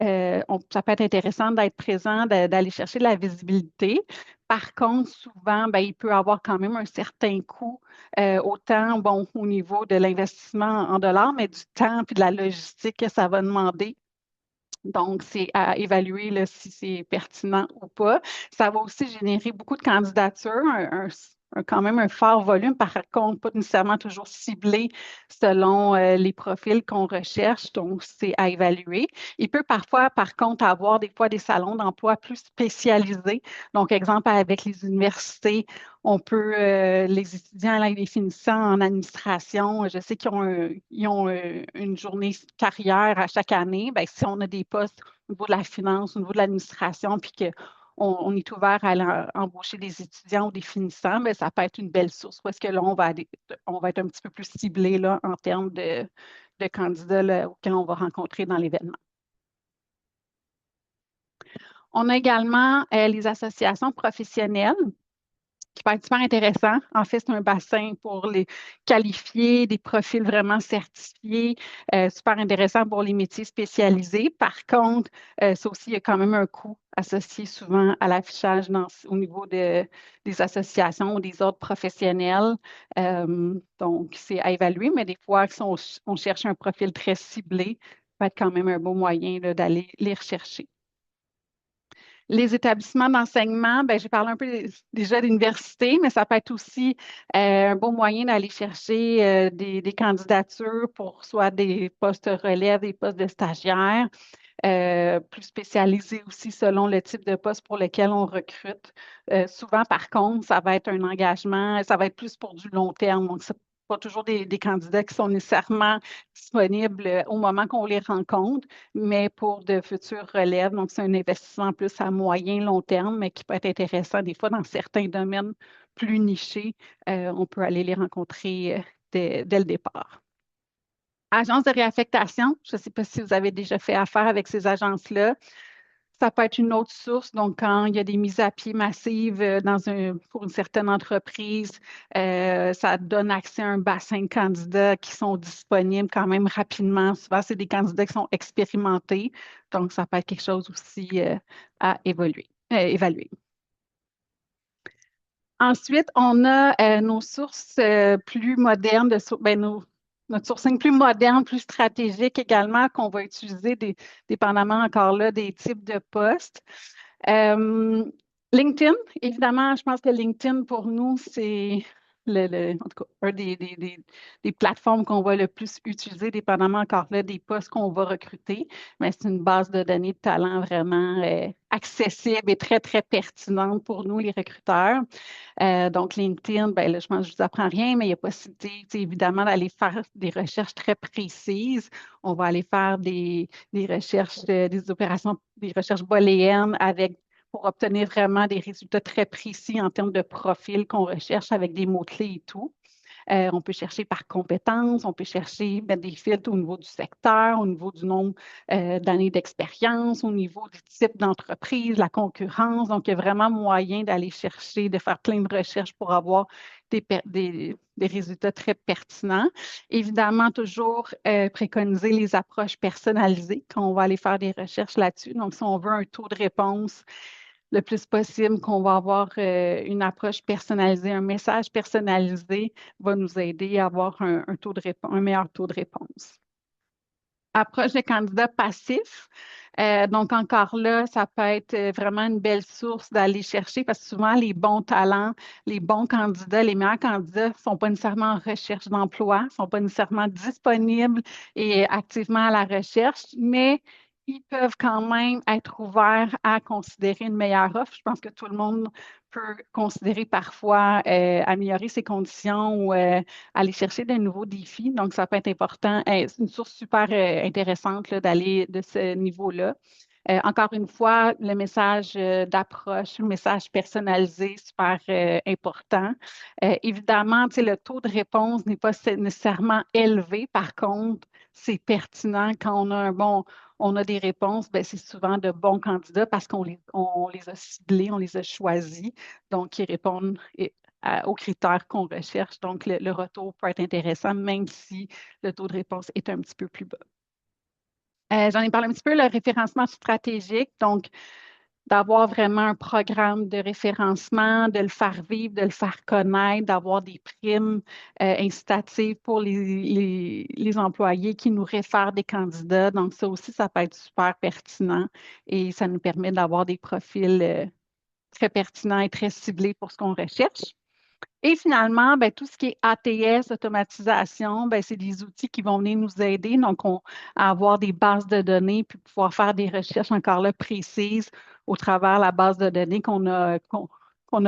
Ça peut être intéressant d'être présent, d'aller chercher de la visibilité. Par contre, souvent, ben, il peut avoir quand même un certain coût, autant bon, au niveau de l'investissement en dollars, mais du temps et de la logistique que ça va demander. Donc, c'est à évaluer là, si c'est pertinent ou pas. Ça va aussi générer beaucoup de candidatures, quand même un fort volume, par contre, pas nécessairement toujours ciblé selon les profils qu'on recherche. Donc, c'est à évaluer. Il peut parfois, par contre, avoir des fois des salons d'emploi plus spécialisés. Donc, exemple, avec les universités, on peut, les étudiants, là, les finissants en administration, je sais ils ont une journée carrière à chaque année. Bien, si on a des postes au niveau de la finance, au niveau de l'administration, puis qu'on est ouvert à aller embaucher des étudiants ou des finissants, bien, ça peut être une belle source parce que là, on va être un petit peu plus ciblé là, en termes de candidats là, auxquels on va rencontrer dans l'événement. On a également les associations professionnelles qui peut être super intéressant. En fait, c'est un bassin pour les qualifier, des profils vraiment certifiés, super intéressant pour les métiers spécialisés. Par contre, ça aussi, il y a quand même un coût associé souvent à l'affichage au niveau des associations ou des autres professionnels. Donc, c'est à évaluer, mais des fois, si on cherche un profil très ciblé, ça peut être quand même un beau moyen là, d'aller les rechercher. Les établissements d'enseignement, ben, j'ai parlé un peu déjà d'université, mais ça peut être aussi un bon moyen d'aller chercher des candidatures pour soit des postes relève, des postes de stagiaires. plus spécialisés aussi selon le type de poste pour lequel on recrute. Souvent, par contre, ça va être un engagement, ça va être plus pour du long terme. Donc, c'est pas toujours des candidats qui sont nécessairement disponibles au moment qu'on les rencontre, mais pour de futures relèves. Donc, c'est un investissement plus à moyen, long terme, mais qui peut être intéressant des fois dans certains domaines plus nichés. On peut aller les rencontrer dès le départ. Agence de réaffectation, je ne sais pas si vous avez déjà fait affaire avec ces agences-là. Ça peut être une autre source. Donc, quand il y a des mises à pied massives pour une certaine entreprise, ça donne accès à un bassin de candidats qui sont disponibles quand même rapidement. Souvent, c'est des candidats qui sont expérimentés. Donc, ça peut être quelque chose aussi à évaluer. Ensuite, on a nos sources plus modernes, notre sourcing plus moderne, plus stratégique également, qu'on va utiliser dépendamment encore là des types de postes. Euh, LinkedIn, évidemment, je pense que LinkedIn pour nous, c'est en tout cas, un des plateformes qu'on va le plus utiliser, dépendamment encore là des postes qu'on va recruter. Mais c'est une base de données de talent vraiment accessible et très, très pertinente pour nous, les recruteurs. Donc, LinkedIn, ben là, je pense que je ne vous apprends rien, mais il y a possibilité, tu sais, évidemment, d'aller faire des recherches très précises. On va aller faire des recherches, des opérations, des recherches booléennes pour obtenir vraiment des résultats très précis en termes de profil qu'on recherche avec des mots-clés et tout. On peut chercher par compétences, on peut chercher, mettre des filtres au niveau du secteur, au niveau du nombre d'années d'expérience, au niveau du type d'entreprise, la concurrence. Donc, il y a vraiment moyen d'aller chercher, de faire plein de recherches pour avoir des résultats très pertinents. Évidemment, toujours préconiser les approches personnalisées quand on va aller faire des recherches là-dessus. Donc, si on veut un taux de réponse le plus possible, qu'on va avoir une approche personnalisée, un message personnalisé va nous aider à avoir un meilleur taux de réponse. Approche de candidat passif. Donc, encore là, ça peut être vraiment une belle source d'aller chercher parce que souvent, les bons talents, les bons candidats, les meilleurs candidats ne sont pas nécessairement en recherche d'emploi, ne sont pas nécessairement disponibles et activement à la recherche, mais ils peuvent quand même être ouverts à considérer une meilleure offre. Je pense que tout le monde peut considérer parfois améliorer ses conditions ou aller chercher de nouveaux défis. Donc, ça peut être important. C'est une source super intéressante là, d'aller de ce niveau-là. Encore une fois, le message d'approche, le message personnalisé, super important. Évidemment, tu sais, le taux de réponse n'est pas nécessairement élevé. Par contre, c'est pertinent quand on a des réponses, ben, c'est souvent de bons candidats parce on les a ciblés, on les a choisis. Donc, ils répondent aux critères qu'on recherche. Donc, le retour peut être intéressant, même si le taux de réponse est un petit peu plus bas. J'en ai parlé un petit peu, le référencement stratégique. Donc, d'avoir vraiment un programme de référencement, de le faire vivre, de le faire connaître, d'avoir des primes incitatives pour les employés qui nous réfèrent des candidats. Donc, ça aussi, ça peut être super pertinent et ça nous permet d'avoir des profils très pertinents et très ciblés pour ce qu'on recherche. Et finalement, ben, tout ce qui est ATS, automatisation, ben, c'est des outils qui vont venir nous aider. Donc, à avoir des bases de données puis pouvoir faire des recherches encore là précises au travers de la base de données qu'on a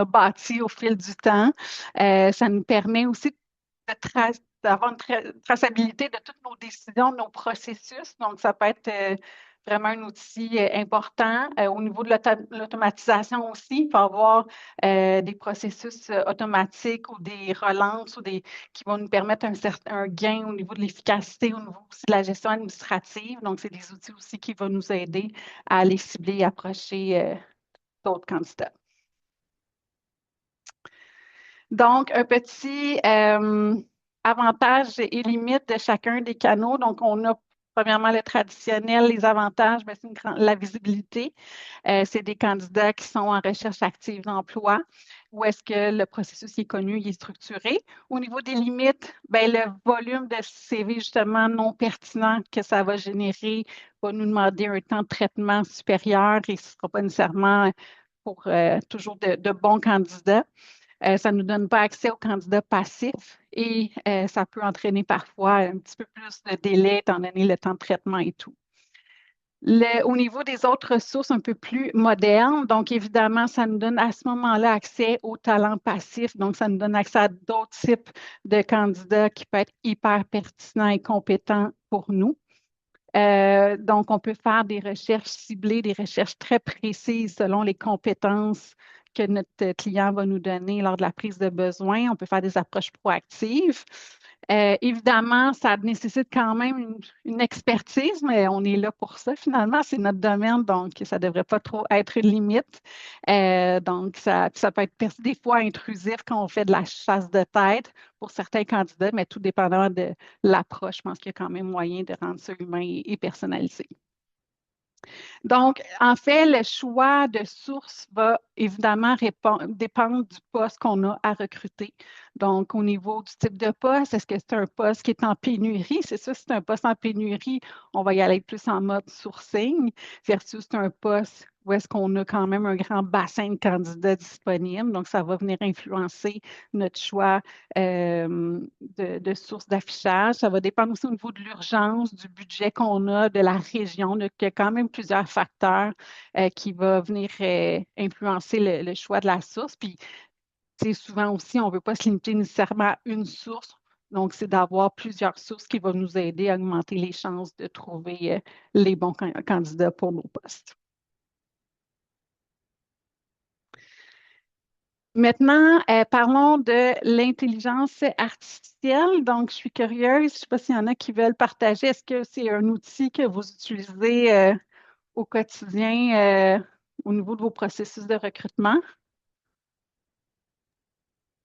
bâtie au fil du temps. Ça nous permet aussi d'avoir une traçabilité de toutes nos décisions, de nos processus. Donc, ça peut être vraiment un outil important. Au niveau de l'automatisation aussi, il faut avoir des processus automatiques ou des relances qui vont nous permettre un gain au niveau de l'efficacité, au niveau aussi de la gestion administrative. Donc, c'est des outils aussi qui vont nous aider à aller cibler et approcher d'autres candidats. Donc, un petit avantage et limite de chacun des canaux. Donc, on a premièrement le traditionnel, les avantages, ben, c'est la visibilité. C'est des candidats qui sont en recherche active d'emploi. Où est-ce que le processus est connu, il est structuré. Au niveau des limites, ben, le volume de CV justement non pertinent que ça va générer va nous demander un temps de traitement supérieur et ce ne sera pas nécessairement pour toujours de bons candidats. Ça ne nous donne pas accès aux candidats passifs et ça peut entraîner parfois un petit peu plus de délai étant donné le temps de traitement et tout. Au niveau des autres ressources un peu plus modernes, donc évidemment, ça nous donne à ce moment-là accès aux talents passifs. Donc, ça nous donne accès à d'autres types de candidats qui peuvent être hyper pertinents et compétents pour nous. Donc, on peut faire des recherches ciblées, des recherches très précises selon les compétences que notre client va nous donner lors de la prise de besoin. On peut faire des approches proactives. Évidemment, ça nécessite quand même une expertise, mais on est là pour ça finalement. C'est notre domaine, donc ça ne devrait pas trop être une limite. Donc, ça peut être des fois intrusif quand on fait de la chasse de tête pour certains candidats, mais tout dépendamment de l'approche, je pense qu'il y a quand même moyen de rendre ça humain et personnalisé. Donc, en fait, le choix de source va évidemment dépendre du poste qu'on a à recruter. Donc, au niveau du type de poste, est-ce que c'est un poste qui est en pénurie? C'est ça, si c'est un poste en pénurie, on va y aller plus en mode sourcing versus un poste où est-ce qu'on a quand même un grand bassin de candidats disponibles. Donc, ça va venir influencer notre choix de source d'affichage. Ça va dépendre aussi au niveau de l'urgence, du budget qu'on a, de la région. Donc, il y a quand même plusieurs facteurs qui vont venir influencer le choix de la source. Puis, souvent aussi, on ne veut pas se limiter nécessairement à une source. Donc, c'est d'avoir plusieurs sources qui vont nous aider à augmenter les chances de trouver les bons candidats pour nos postes. Maintenant, parlons de l'intelligence artificielle. Donc, je suis curieuse, je ne sais pas s'il y en a qui veulent partager. Est-ce que c'est un outil que vous utilisez au quotidien au niveau de vos processus de recrutement?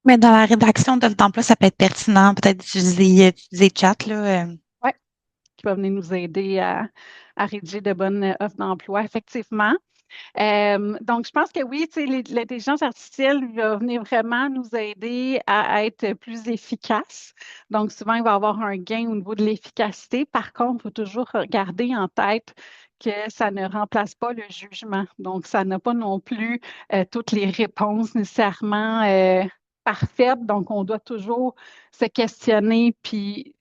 Mais dans la rédaction d'offres d'emploi, ça peut être pertinent, peut-être d'utiliser chat, là. Oui, qui va venir nous aider à rédiger de bonnes offres d'emploi, effectivement. Donc, je pense que oui, tu sais, l'intelligence artificielle va venir vraiment nous aider à être plus efficace. Donc, souvent, il va y avoir un gain au niveau de l'efficacité. Par contre, il faut toujours garder en tête que ça ne remplace pas le jugement. Donc, ça n'a pas non plus toutes les réponses nécessairement parfaites. Donc, on doit toujours se questionner puis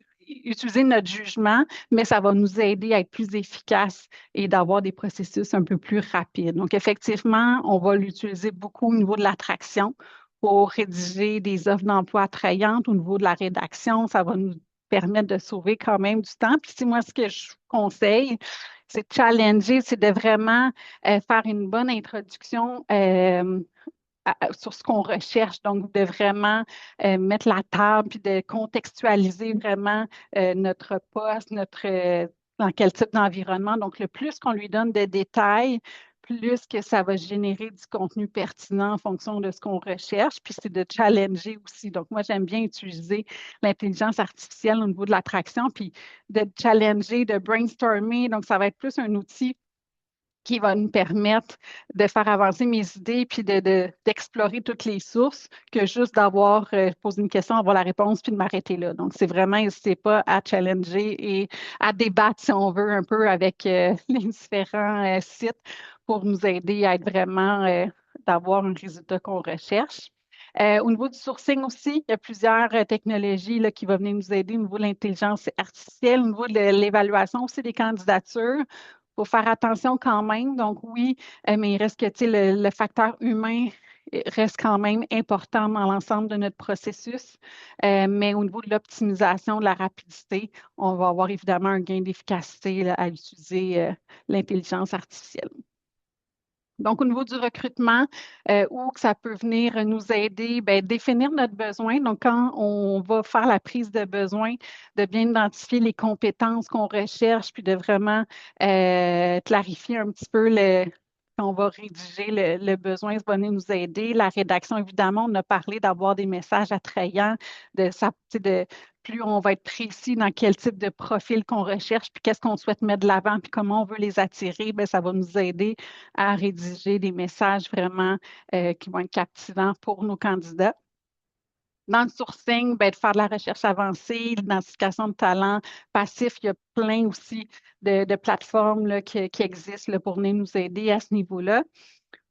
utiliser notre jugement, mais ça va nous aider à être plus efficaces et d'avoir des processus un peu plus rapides. Donc, effectivement, on va l'utiliser beaucoup au niveau de l'attraction pour rédiger des offres d'emploi attrayantes. Au niveau de la rédaction, ça va nous permettre de sauver quand même du temps. Puis, moi, ce que je conseille, c'est de challenger, c'est de vraiment faire une bonne introduction sur ce qu'on recherche, donc de vraiment mettre la table puis de contextualiser vraiment notre poste, dans quel type d'environnement. Donc, le plus qu'on lui donne de détails, plus que ça va générer du contenu pertinent en fonction de ce qu'on recherche. Puis, c'est de challenger aussi. Donc, moi, j'aime bien utiliser l'intelligence artificielle au niveau de l'attraction, puis de challenger, de brainstormer. Donc, ça va être plus un outil qui va nous permettre de faire avancer mes idées puis d'explorer toutes les sources que juste d'avoir posé une question, avoir la réponse puis de m'arrêter là. Donc, c'est vraiment, n'hésitez pas à challenger et à débattre, si on veut, un peu avec les différents sites pour nous aider à être vraiment, d'avoir un résultat qu'on recherche. Au niveau du sourcing aussi, il y a plusieurs technologies là, qui vont venir nous aider au niveau de l'intelligence artificielle, au niveau de l'évaluation aussi des candidatures. Il faut faire attention quand même. Donc, oui, mais il reste que tu sais, le facteur humain reste quand même important dans l'ensemble de notre processus. Mais au niveau de l'optimisation, de la rapidité, on va avoir évidemment un gain d'efficacité là, à utiliser l'intelligence artificielle. Donc, au niveau du recrutement, où que ça peut venir nous aider, bien, définir notre besoin. Donc, quand on va faire la prise de besoin, de bien identifier les compétences qu'on recherche, puis de vraiment clarifier un petit peu quand on va rédiger le besoin, ça va venir nous aider. La rédaction, évidemment, on a parlé d'avoir des messages attrayants, plus on va être précis dans quel type de profil qu'on recherche, puis qu'est-ce qu'on souhaite mettre de l'avant, puis comment on veut les attirer, bien, ça va nous aider à rédiger des messages vraiment qui vont être captivants pour nos candidats. Dans le sourcing, bien, de faire de la recherche avancée, l'identification de talents passifs, il y a plein aussi de plateformes là, qui existent là, pour venir nous aider à ce niveau-là.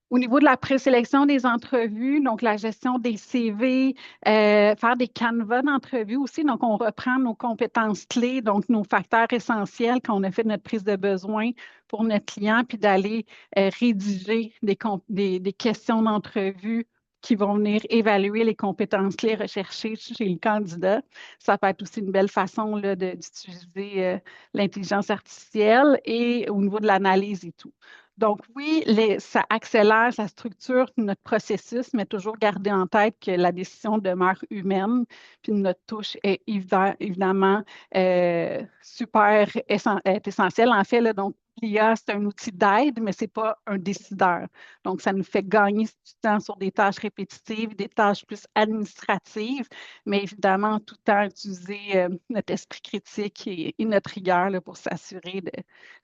Au niveau de la présélection des entrevues, donc la gestion des CV, faire des canevas d'entrevue aussi. Donc, on reprend nos compétences clés, donc nos facteurs essentiels quand on a fait notre prise de besoin pour notre client, puis d'aller rédiger des questions d'entrevue qui vont venir évaluer les compétences clés recherchées chez le candidat. Ça peut être aussi une belle façon là, d'utiliser l'intelligence artificielle et au niveau de l'analyse et tout. Donc oui, ça accélère, ça structure notre processus, mais toujours garder en tête que la décision demeure humaine, puis notre touche est évidemment est essentielle. En fait, là, donc l'IA, c'est un outil d'aide, mais ce n'est pas un décideur. Donc, ça nous fait gagner du temps sur des tâches répétitives, des tâches plus administratives, mais évidemment, tout le temps utiliser notre esprit critique et notre rigueur là, pour s'assurer de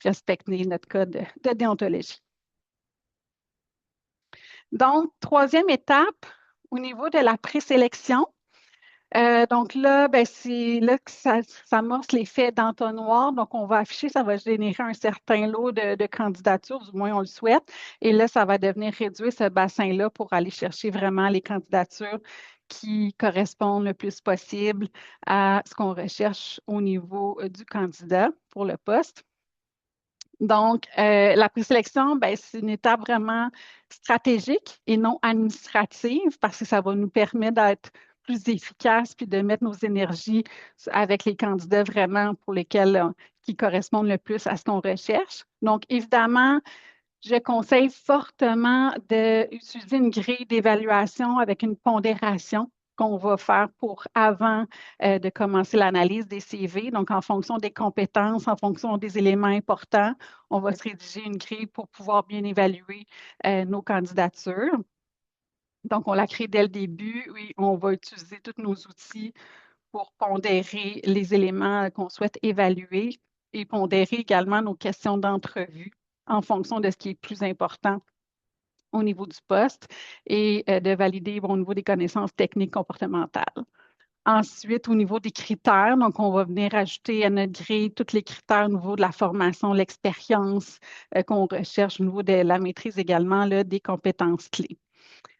respecter notre code de déontologie. Donc, troisième étape, au niveau de la présélection. Donc là, ben, c'est là que ça amorce l'effet d'entonnoir. Donc, on va afficher, ça va générer un certain lot de candidatures, du moins on le souhaite. Et là, ça va devenir réduire ce bassin-là pour aller chercher vraiment les candidatures qui correspondent le plus possible à ce qu'on recherche au niveau du candidat pour le poste. Donc, la présélection, ben, c'est une étape vraiment stratégique et non administrative parce que ça va nous permettre d'être plus efficace puis de mettre nos énergies avec les candidats vraiment pour lesquels qui correspondent le plus à ce qu'on recherche. Donc, évidemment, je conseille fortement d'utiliser une grille d'évaluation avec une pondération qu'on va faire pour avant de commencer l'analyse des CV. Donc, en fonction des compétences, en fonction des éléments importants, on va se rédiger une grille pour pouvoir bien évaluer nos candidatures. Donc, on la crée dès le début. Oui, on va utiliser tous nos outils pour pondérer les éléments qu'on souhaite évaluer et pondérer également nos questions d'entrevue en fonction de ce qui est plus important au niveau du poste et de valider au niveau des connaissances techniques comportementales. Ensuite, au niveau des critères, donc on va venir ajouter à notre grille tous les critères au niveau de la formation, l'expérience qu'on recherche au niveau de la maîtrise également là, des compétences clés.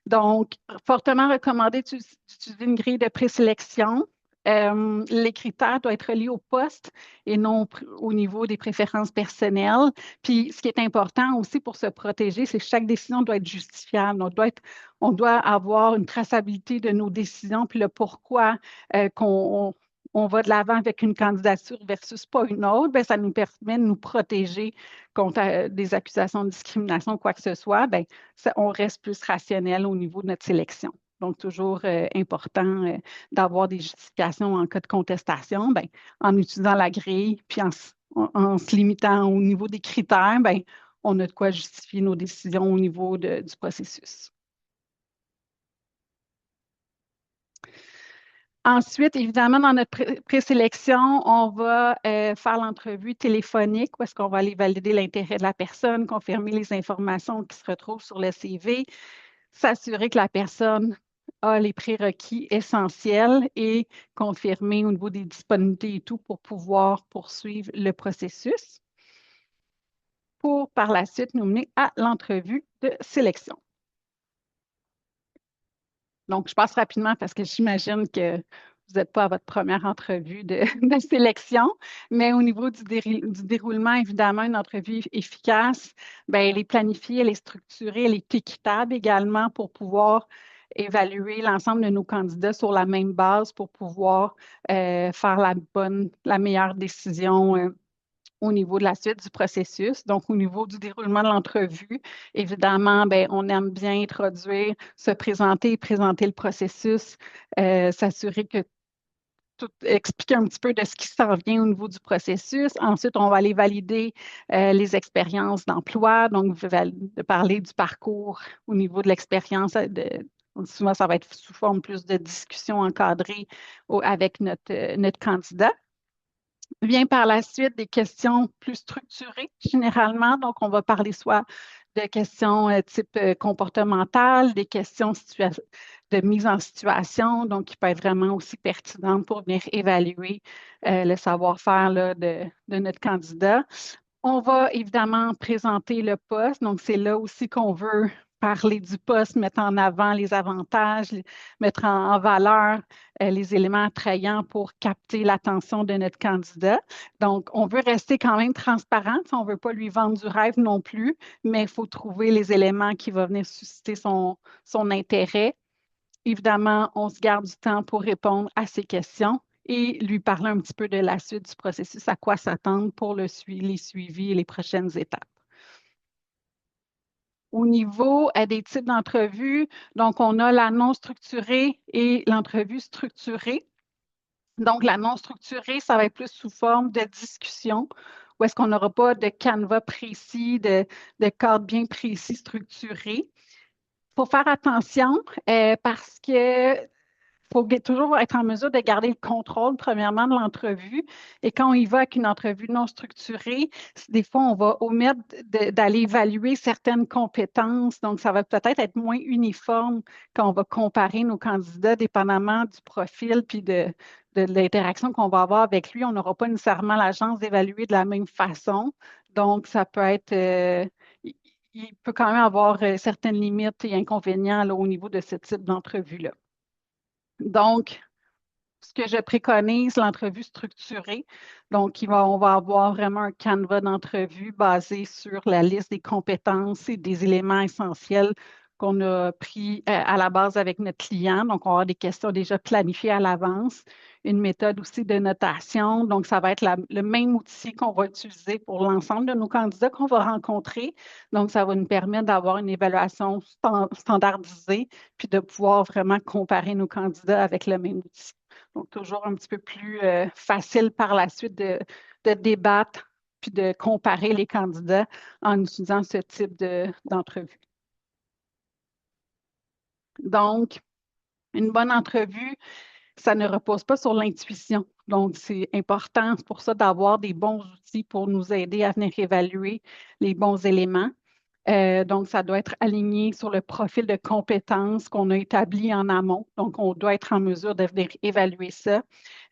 Donc, fortement recommandé d'utiliser une grille de présélection. Les critères doivent être reliés au poste et non au niveau des préférences personnelles. Puis, ce qui est important aussi pour se protéger, c'est que chaque décision doit être justifiable. On doit avoir une traçabilité de nos décisions, puis le pourquoi on va de l'avant avec une candidature versus pas une autre, bien, ça nous permet de nous protéger contre des accusations de discrimination, quoi que ce soit. Bien, on reste plus rationnel au niveau de notre sélection. Donc, toujours important d'avoir des justifications en cas de contestation, bien, en utilisant la grille, puis en se limitant au niveau des critères, bien, on a de quoi justifier nos décisions au niveau du processus. Ensuite, évidemment, dans notre présélection, on va faire l'entrevue téléphonique où est-ce qu'on va aller valider l'intérêt de la personne, confirmer les informations qui se retrouvent sur le CV, s'assurer que la personne a les prérequis essentiels et confirmer au niveau des disponibilités et tout pour pouvoir poursuivre le processus pour par la suite nous mener à l'entrevue de sélection. Donc, je passe rapidement parce que j'imagine que vous n'êtes pas à votre première entrevue de sélection, mais au niveau du déroulement, évidemment, une entrevue efficace, bien, elle est planifiée, elle est structurée, elle est équitable également pour pouvoir évaluer l'ensemble de nos candidats sur la même base pour pouvoir faire la meilleure décision au niveau de la suite du processus. Donc, au niveau du déroulement de l'entrevue, évidemment, bien, on aime bien introduire, se présenter, présenter le processus, s'assurer que tout expliquer un petit peu de ce qui s'en vient au niveau du processus. Ensuite, on va aller valider les expériences d'emploi, donc de parler du parcours au niveau de l'expérience. Souvent, ça va être sous forme plus de discussion encadrée avec notre candidat. Vient par la suite des questions plus structurées, généralement. Donc, on va parler soit de questions type comportementales, des questions de mise en situation, donc qui peuvent être vraiment aussi pertinentes pour venir évaluer le savoir-faire là, de notre candidat. On va évidemment présenter le poste, donc c'est là aussi qu'on veut parler du poste, mettre en avant les avantages, mettre en valeur les éléments attrayants pour capter l'attention de notre candidat. Donc, on veut rester quand même transparent, on ne veut pas lui vendre du rêve non plus, mais il faut trouver les éléments qui vont venir susciter son intérêt. Évidemment, on se garde du temps pour répondre à ses questions et lui parler un petit peu de la suite du processus, à quoi s'attendre pour les suivis et les prochaines étapes. Au niveau des types d'entrevues, donc on a la non structurée et l'entrevue structurée. Donc, la non structurée, ça va être plus sous forme de discussion, où est-ce qu'on n'aura pas de canevas précis, de cadre bien précis, structuré. Il faut faire attention parce que faut toujours être en mesure de garder le contrôle, premièrement, de l'entrevue. Et quand on y va avec une entrevue non structurée, des fois, on va omettre d'aller évaluer certaines compétences. Donc, ça va peut-être être moins uniforme quand on va comparer nos candidats, dépendamment du profil puis de l'interaction qu'on va avoir avec lui. On n'aura pas nécessairement la chance d'évaluer de la même façon. Donc, ça peut être... il peut quand même avoir certaines limites et inconvénients là, au niveau de ce type d'entrevue-là. Donc, ce que je préconise, l'entrevue structurée. Donc, on va avoir vraiment un canevas d'entrevue basé sur la liste des compétences et des éléments essentiels qu'on a pris à la base avec notre client. Donc, on va avoir des questions déjà planifiées à l'avance, une méthode aussi de notation. Donc, ça va être le même outil qu'on va utiliser pour l'ensemble de nos candidats qu'on va rencontrer. Donc, ça va nous permettre d'avoir une évaluation standardisée puis de pouvoir vraiment comparer nos candidats avec le même outil. Donc, toujours un petit peu plus facile par la suite de débattre puis de comparer les candidats en utilisant ce type d'entrevue. Donc, une bonne entrevue, ça ne repose pas sur l'intuition. Donc, c'est important pour ça d'avoir des bons outils pour nous aider à venir évaluer les bons éléments. Donc, ça doit être aligné sur le profil de compétences qu'on a établi en amont. Donc, on doit être en mesure de venir évaluer ça.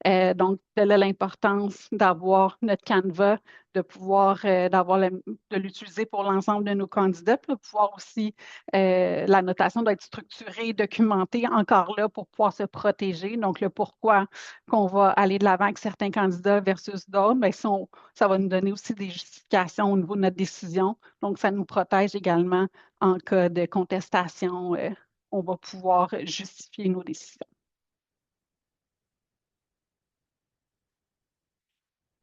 Donc, de là l'importance d'avoir notre canevas, de pouvoir de l'utiliser pour l'ensemble de nos candidats, puis de pouvoir aussi, la notation doit être structurée, documentée, encore là pour pouvoir se protéger. Donc, le pourquoi qu'on va aller de l'avant avec certains candidats versus d'autres, bien, ça va nous donner aussi des justifications au niveau de notre décision. Donc, ça nous protège également en cas de contestation. On va pouvoir justifier nos décisions.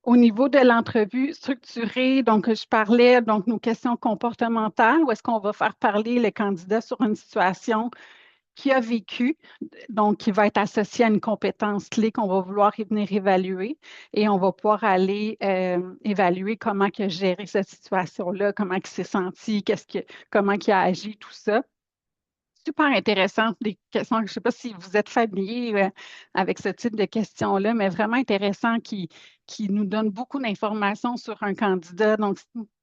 Au niveau de l'entrevue structurée, donc je parlais donc nos questions comportementales, où est-ce qu'on va faire parler le candidat sur une situation qu'il a vécue, donc qui va être associée à une compétence clé qu'on va vouloir venir évaluer, et on va pouvoir aller évaluer comment il a géré cette situation-là, comment il s'est senti, comment il a agi, tout ça. Super intéressant, des questions, je ne sais pas si vous êtes familier avec ce type de questions-là, mais vraiment intéressant qui nous donne beaucoup d'informations sur un candidat. Donc,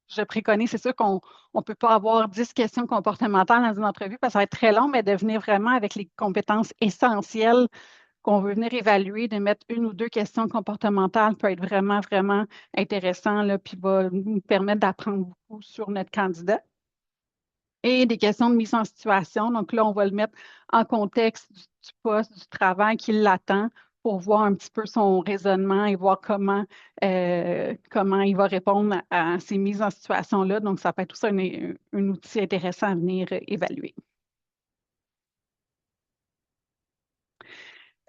je préconise, c'est sûr qu'on ne peut pas avoir 10 questions comportementales dans une entrevue parce que ça va être très long, mais de venir vraiment avec les compétences essentielles qu'on veut venir évaluer, de mettre une ou deux questions comportementales peut être vraiment, vraiment intéressant, là, puis va nous permettre d'apprendre beaucoup sur notre candidat. Et des questions de mise en situation. Donc là, on va le mettre en contexte du poste, du travail qui l'attend pour voir un petit peu son raisonnement et voir comment il va répondre à ces mises en situation-là. Donc, ça peut être aussi un outil intéressant à venir évaluer.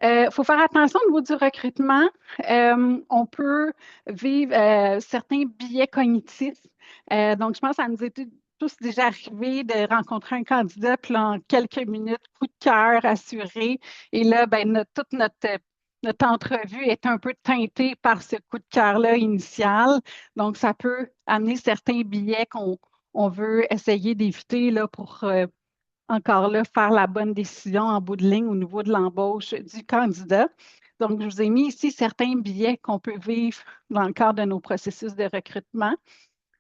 Il faut faire attention au niveau du recrutement. On peut vivre certains biais cognitifs. Donc, je pense que ça nous est tous déjà arrivé de rencontrer un candidat, puis là, en quelques minutes, coup de cœur assuré. Et là, ben, toute notre entrevue est un peu teintée par ce coup de cœur-là initial. Donc, ça peut amener certains biais qu'on veut essayer d'éviter là, pour encore là, faire la bonne décision en bout de ligne au niveau de l'embauche du candidat. Donc, je vous ai mis ici certains biais qu'on peut vivre dans le cadre de nos processus de recrutement.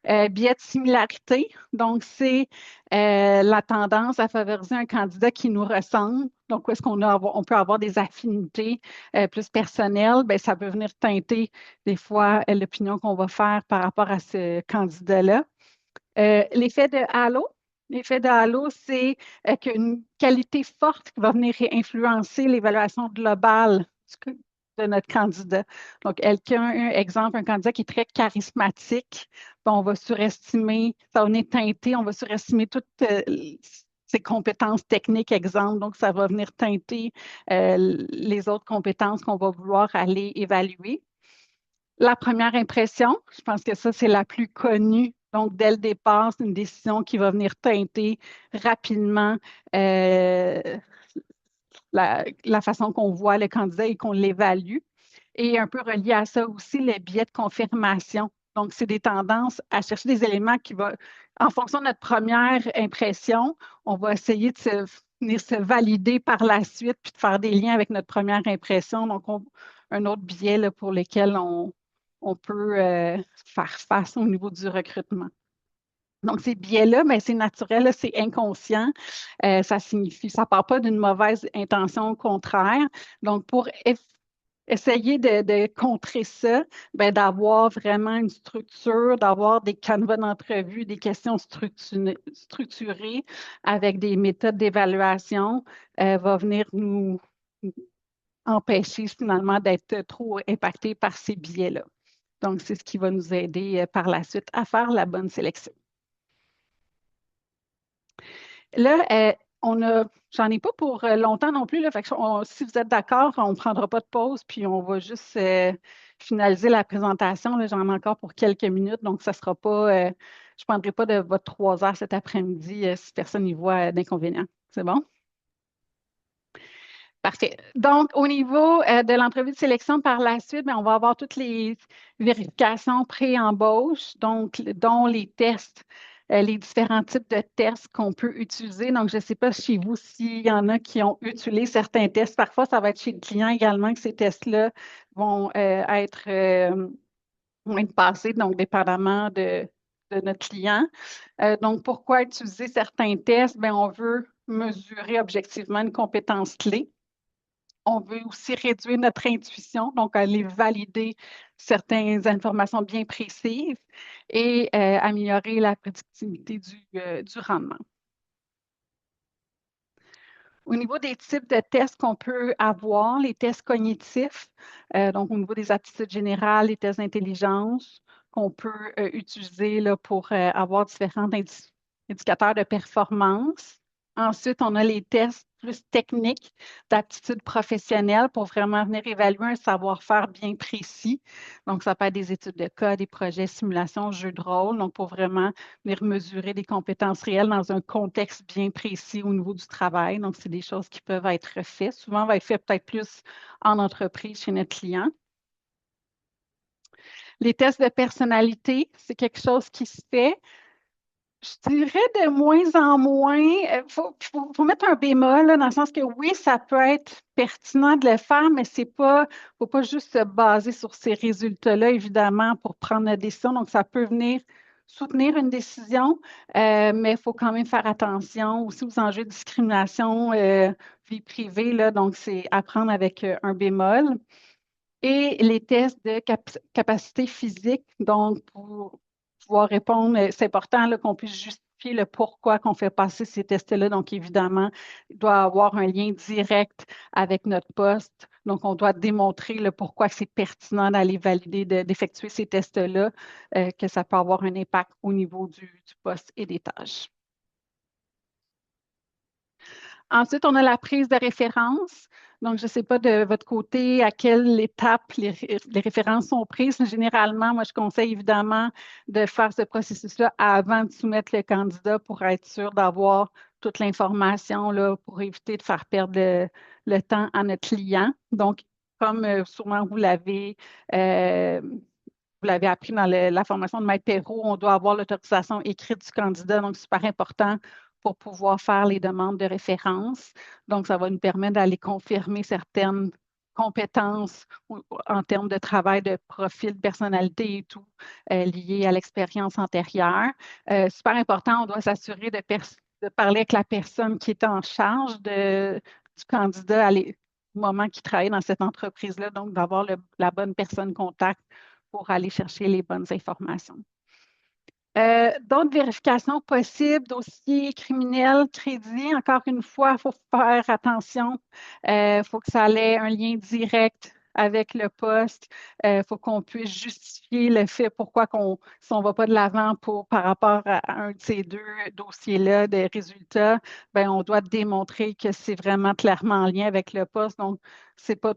Biais de similarité, donc c'est la tendance à favoriser un candidat qui nous ressemble. Donc, où est-ce on peut avoir des affinités plus personnelles? Bien, ça peut venir teinter des fois l'opinion qu'on va faire par rapport à ce candidat-là. L'effet de halo. L'effet de halo, c'est qu'une qualité forte qui va venir influencer l'évaluation globale de notre candidat. Donc, un exemple, un candidat qui est très charismatique, ben, on va surestimer, ça va venir teinter, on va surestimer toutes ses compétences techniques, exemple. Donc, ça va venir teinter les autres compétences qu'on va vouloir aller évaluer. La première impression, je pense que ça, c'est la plus connue. Donc, dès le départ, c'est une décision qui va venir teinter rapidement euh, la façon qu'on voit le candidat et qu'on l'évalue. Et un peu relié à ça aussi, les biais de confirmation. Donc, c'est des tendances à chercher des éléments qui vont, en fonction de notre première impression, on va essayer de venir se valider par la suite puis de faire des liens avec notre première impression. Donc, un autre biais là, pour lequel on peut faire face au niveau du recrutement. Donc, ces biais-là, ben, c'est naturel, là, c'est inconscient. Ça signifie, ça ne part pas d'une mauvaise intention, au contraire. Donc, pour essayer de contrer ça, ben, d'avoir vraiment une structure, d'avoir des canevas d'entrevue, des questions structurées avec des méthodes d'évaluation, va venir nous empêcher finalement d'être trop impactés par ces biais-là. Donc, c'est ce qui va nous aider par la suite à faire la bonne sélection. Là, j'en ai pas pour longtemps non plus. Là, fait que si vous êtes d'accord, on ne prendra pas de pause, puis on va juste finaliser la présentation. Là, j'en ai encore pour quelques minutes, donc ça sera pas, je ne prendrai pas de votre 3 heures cet après-midi si personne n'y voit d'inconvénient. C'est bon? Parfait. Donc, au niveau de l'entrevue de sélection par la suite, bien, on va avoir toutes les vérifications pré-embauche, donc dont les tests, les différents types de tests qu'on peut utiliser. Donc, je ne sais pas chez vous s'il y en a qui ont utilisé certains tests. Parfois, ça va être chez le client également que ces tests-là vont être passés, donc dépendamment de notre client. Donc, pourquoi utiliser certains tests? Bien, on veut mesurer objectivement une compétence clé. On veut aussi réduire notre intuition, donc aller valider certaines informations bien précises et améliorer la prédictivité du rendement. Au niveau des types de tests qu'on peut avoir, les tests cognitifs, donc au niveau des aptitudes générales, les tests d'intelligence qu'on peut utiliser là, pour avoir différents indicateurs de performance. Ensuite, on a les tests plus techniques d'aptitude professionnelle pour vraiment venir évaluer un savoir-faire bien précis. Donc, ça peut être des études de cas, des projets, simulations, jeux de rôle. Donc, pour vraiment venir mesurer des compétences réelles dans un contexte bien précis au niveau du travail. Donc, c'est des choses qui peuvent être faites. Souvent, va être fait peut-être plus en entreprise chez notre client. Les tests de personnalité, c'est quelque chose qui se fait. Je dirais de moins en moins. Il faut mettre un bémol là, dans le sens que oui, ça peut être pertinent de le faire, mais il ne faut pas juste se baser sur ces résultats-là, évidemment, pour prendre la décision. Donc, ça peut venir soutenir une décision, mais il faut quand même faire attention aussi aux enjeux de discrimination, vie privée. Là, donc, c'est à prendre avec un bémol. Et les tests de capacité physique, donc pour pouvoir répondre, c'est important là, qu'on puisse justifier le pourquoi qu'on fait passer ces tests-là. Donc, évidemment, il doit avoir un lien direct avec notre poste. Donc, on doit démontrer le pourquoi c'est pertinent d'aller valider, d'effectuer ces tests-là, que ça peut avoir un impact au niveau du poste et des tâches. Ensuite, on a la prise de référence. Donc, je ne sais pas de votre côté à quelle étape les références sont prises. Généralement, moi, je conseille évidemment de faire ce processus-là avant de soumettre le candidat pour être sûr d'avoir toute l'information là, pour éviter de faire perdre le temps à notre client. Donc, comme sûrement vous l'avez appris dans la formation de Maître Perrault, on doit avoir l'autorisation écrite du candidat, donc super important pour pouvoir faire les demandes de référence. Donc, ça va nous permettre d'aller confirmer certaines compétences en termes de travail, de profil, de personnalité et tout, liées à l'expérience antérieure. Super important, on doit s'assurer de parler avec la personne qui est en charge du candidat au moment qu'il travaille dans cette entreprise-là, donc d'avoir la bonne personne contact pour aller chercher les bonnes informations. D'autres vérifications possibles, dossier criminel, crédit, encore une fois, il faut faire attention. Il faut que ça ait un lien direct avec le poste. Il faut qu'on puisse justifier le fait pourquoi si on ne va pas de l'avant par rapport à un de ces deux dossiers-là des résultats, ben, on doit démontrer que c'est vraiment clairement en lien avec le poste. Donc, ce n'est pas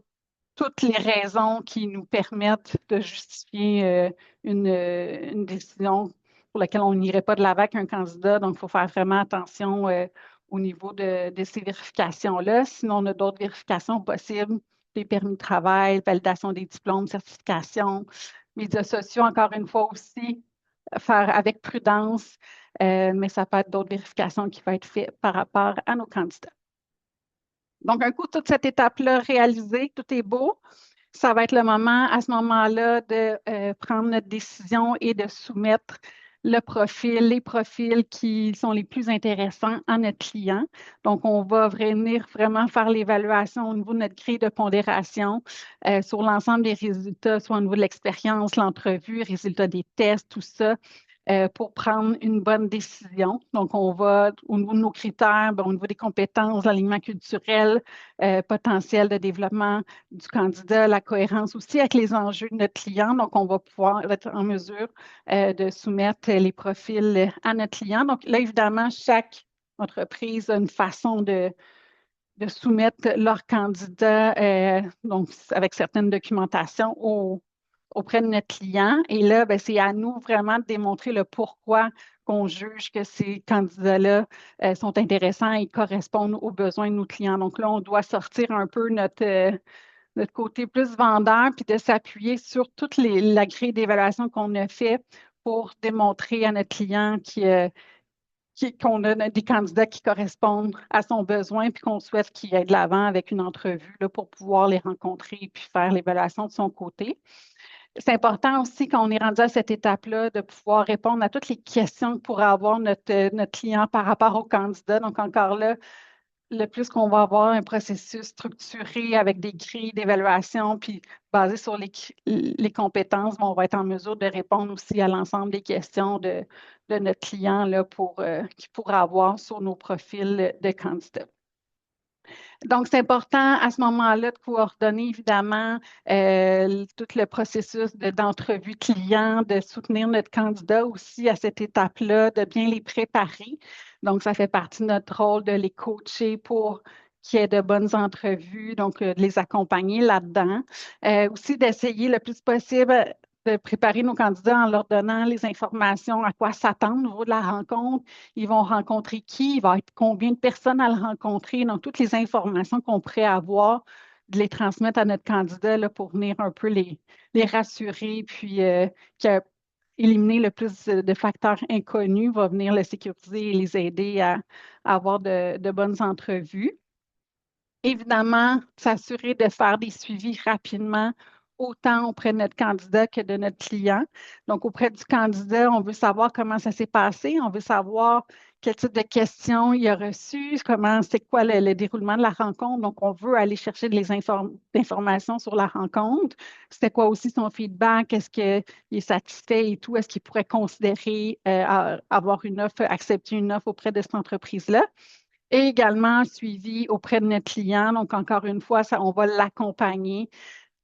toutes les raisons qui nous permettent de justifier une décision pour laquelle on n'irait pas de l'avant avec un candidat. Donc, il faut faire vraiment attention au niveau de ces vérifications-là. Sinon, on a d'autres vérifications possibles, des permis de travail, validation des diplômes, certifications, médias sociaux, encore une fois aussi, faire avec prudence, mais ça peut être d'autres vérifications qui vont être faites par rapport à nos candidats. Donc, un coup, toute cette étape-là réalisée, tout est beau. Ça va être le moment, à ce moment-là, de prendre notre décision et de soumettre les profils qui sont les plus intéressants à notre client. Donc, on va venir vraiment faire l'évaluation au niveau de notre grille de pondération sur l'ensemble des résultats, soit au niveau de l'expérience, l'entrevue, résultats des tests, tout ça, pour prendre une bonne décision. Donc, on va, au niveau de nos critères, au niveau des compétences, l'alignement culturel, potentiel de développement du candidat, la cohérence aussi avec les enjeux de notre client. Donc, on va pouvoir être en mesure de soumettre les profils à notre client. Donc, là, évidemment, chaque entreprise a une façon de soumettre leur candidat, donc avec certaines documentations auprès de notre client. Et là, ben, c'est à nous vraiment de démontrer le pourquoi qu'on juge que ces candidats-là sont intéressants et correspondent aux besoins de nos clients. Donc là, on doit sortir un peu notre côté plus vendeur, puis de s'appuyer sur toute la grille d'évaluation qu'on a fait pour démontrer à notre client qu'on a des candidats qui correspondent à son besoin, puis qu'on souhaite qu'il aille de l'avant avec une entrevue là, pour pouvoir les rencontrer puis faire l'évaluation de son côté. C'est important aussi quand on est rendu à cette étape-là de pouvoir répondre à toutes les questions que pourrait avoir notre client par rapport au candidat. Donc, encore là, le plus qu'on va avoir un processus structuré avec des grilles d'évaluation, puis basé sur les compétences, on va être en mesure de répondre aussi à l'ensemble des questions de notre client là, qu'il pourra avoir sur nos profils de candidats. Donc, c'est important à ce moment-là de coordonner évidemment tout le processus d'entrevue client, de soutenir notre candidat aussi à cette étape-là, de bien les préparer. Donc, ça fait partie de notre rôle de les coacher pour qu'il y ait de bonnes entrevues, donc de les accompagner là-dedans. Aussi d'essayer le plus possible de préparer nos candidats en leur donnant les informations à quoi s'attendre au niveau de la rencontre. Ils vont rencontrer qui, il va être combien de personnes à le rencontrer. Donc, toutes les informations qu'on pourrait avoir, de les transmettre à notre candidat là, pour venir un peu les rassurer, puis éliminer le plus de facteurs inconnus, va venir les sécuriser et les aider à avoir de bonnes entrevues. Évidemment, s'assurer de faire des suivis rapidement, autant auprès de notre candidat que de notre client. Donc, auprès du candidat, on veut savoir comment ça s'est passé, on veut savoir quel type de questions il a reçues, c'est quoi le déroulement de la rencontre. Donc, on veut aller chercher des informations sur la rencontre. C'était quoi aussi son feedback? Est-ce qu'il est satisfait et tout? Est-ce qu'il pourrait considérer avoir une offre, accepter une offre auprès de cette entreprise-là? Et également suivi auprès de notre client. Donc, encore une fois, on va l'accompagner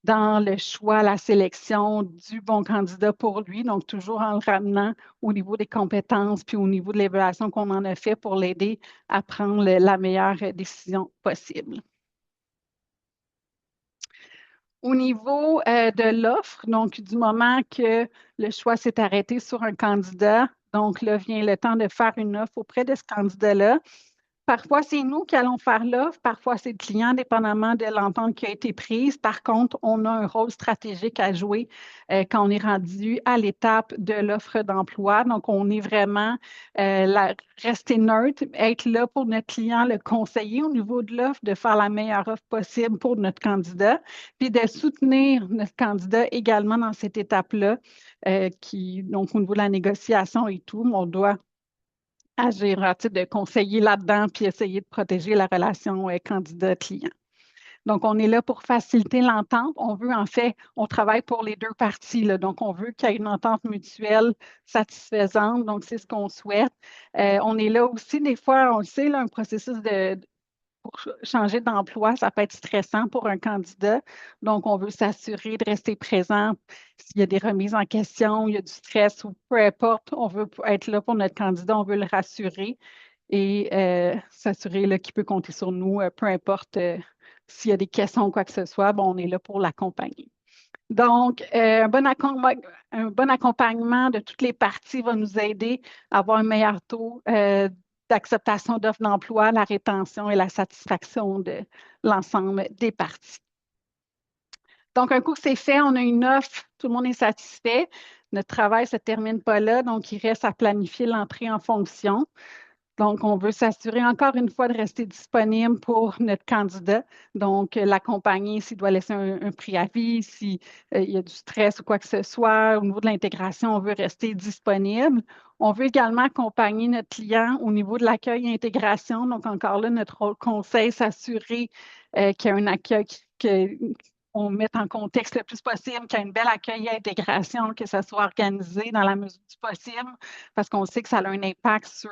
dans le choix, la sélection du bon candidat pour lui. Donc, toujours en le ramenant au niveau des compétences puis au niveau de l'évaluation qu'on en a fait pour l'aider à prendre la meilleure décision possible. Au niveau de l'offre, donc du moment que le choix s'est arrêté sur un candidat, donc là vient le temps de faire une offre auprès de ce candidat-là. Parfois, c'est nous qui allons faire l'offre, parfois, c'est le client, dépendamment de l'entente qui a été prise. Par contre, on a un rôle stratégique à jouer quand on est rendu à l'étape de l'offre d'emploi. Donc, on est vraiment rester neutre, être là pour notre client, le conseiller au niveau de l'offre, de faire la meilleure offre possible pour notre candidat, puis de soutenir notre candidat également dans cette étape-là, donc au niveau de la négociation et tout, on doit agir à titre de conseiller là-dedans puis essayer de protéger la relation candidat-client. Donc, on est là pour faciliter l'entente. On veut, en fait, on travaille pour les deux parties, là. Donc, on veut qu'il y ait une entente mutuelle satisfaisante. Donc, c'est ce qu'on souhaite. On est là aussi, des fois, on le sait, là, un processus pour changer d'emploi, ça peut être stressant pour un candidat. Donc, on veut s'assurer de rester présent s'il y a des remises en question, il y a du stress ou peu importe. On veut être là pour notre candidat, on veut le rassurer et s'assurer là, qu'il peut compter sur nous, peu importe s'il y a des questions ou quoi que ce soit, bon, on est là pour l'accompagner. Donc, un bon accompagnement de toutes les parties va nous aider à avoir un meilleur taux d'acceptation d'offres d'emploi, la rétention et la satisfaction de l'ensemble des parties. Donc, un coup que c'est fait, on a une offre, tout le monde est satisfait. Notre travail ne se termine pas là, donc il reste à planifier l'entrée en fonction. Donc, on veut s'assurer encore une fois de rester disponible pour notre candidat. Donc, l'accompagner s'il doit laisser un préavis, s'il y a du stress ou quoi que ce soit. Au niveau de l'intégration, on veut rester disponible. On veut également accompagner notre client au niveau de l'accueil et intégration. Donc, encore là, notre rôle conseil, s'assurer qu'il y a un accueil on met en contexte le plus possible, qu'il y ait une belle accueil et intégration, que ça soit organisé dans la mesure du possible, parce qu'on sait que ça a un impact sur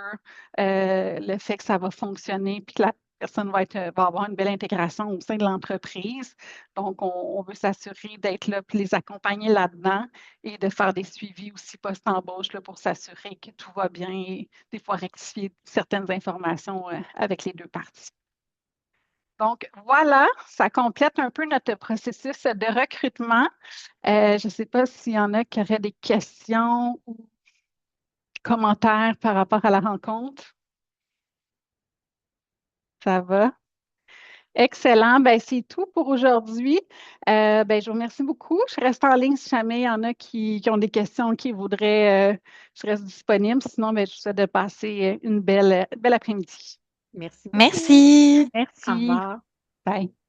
le fait que ça va fonctionner puis que la personne va avoir une belle intégration au sein de l'entreprise. Donc, on veut s'assurer d'être là puis les accompagner là-dedans et de faire des suivis aussi post-embauche là, pour s'assurer que tout va bien et des fois rectifier certaines informations avec les deux parties. Donc, voilà, ça complète un peu notre processus de recrutement. Je ne sais pas s'il y en a qui auraient des questions ou commentaires par rapport à la rencontre. Ça va? Excellent. Ben, c'est tout pour aujourd'hui. Ben, je vous remercie beaucoup. Je reste en ligne si jamais il y en a qui ont des questions, qui voudraient. Je reste disponible. Sinon, ben, je vous souhaite de passer une belle après-midi. Merci beaucoup. Merci. Au Merci. revoir. Bye.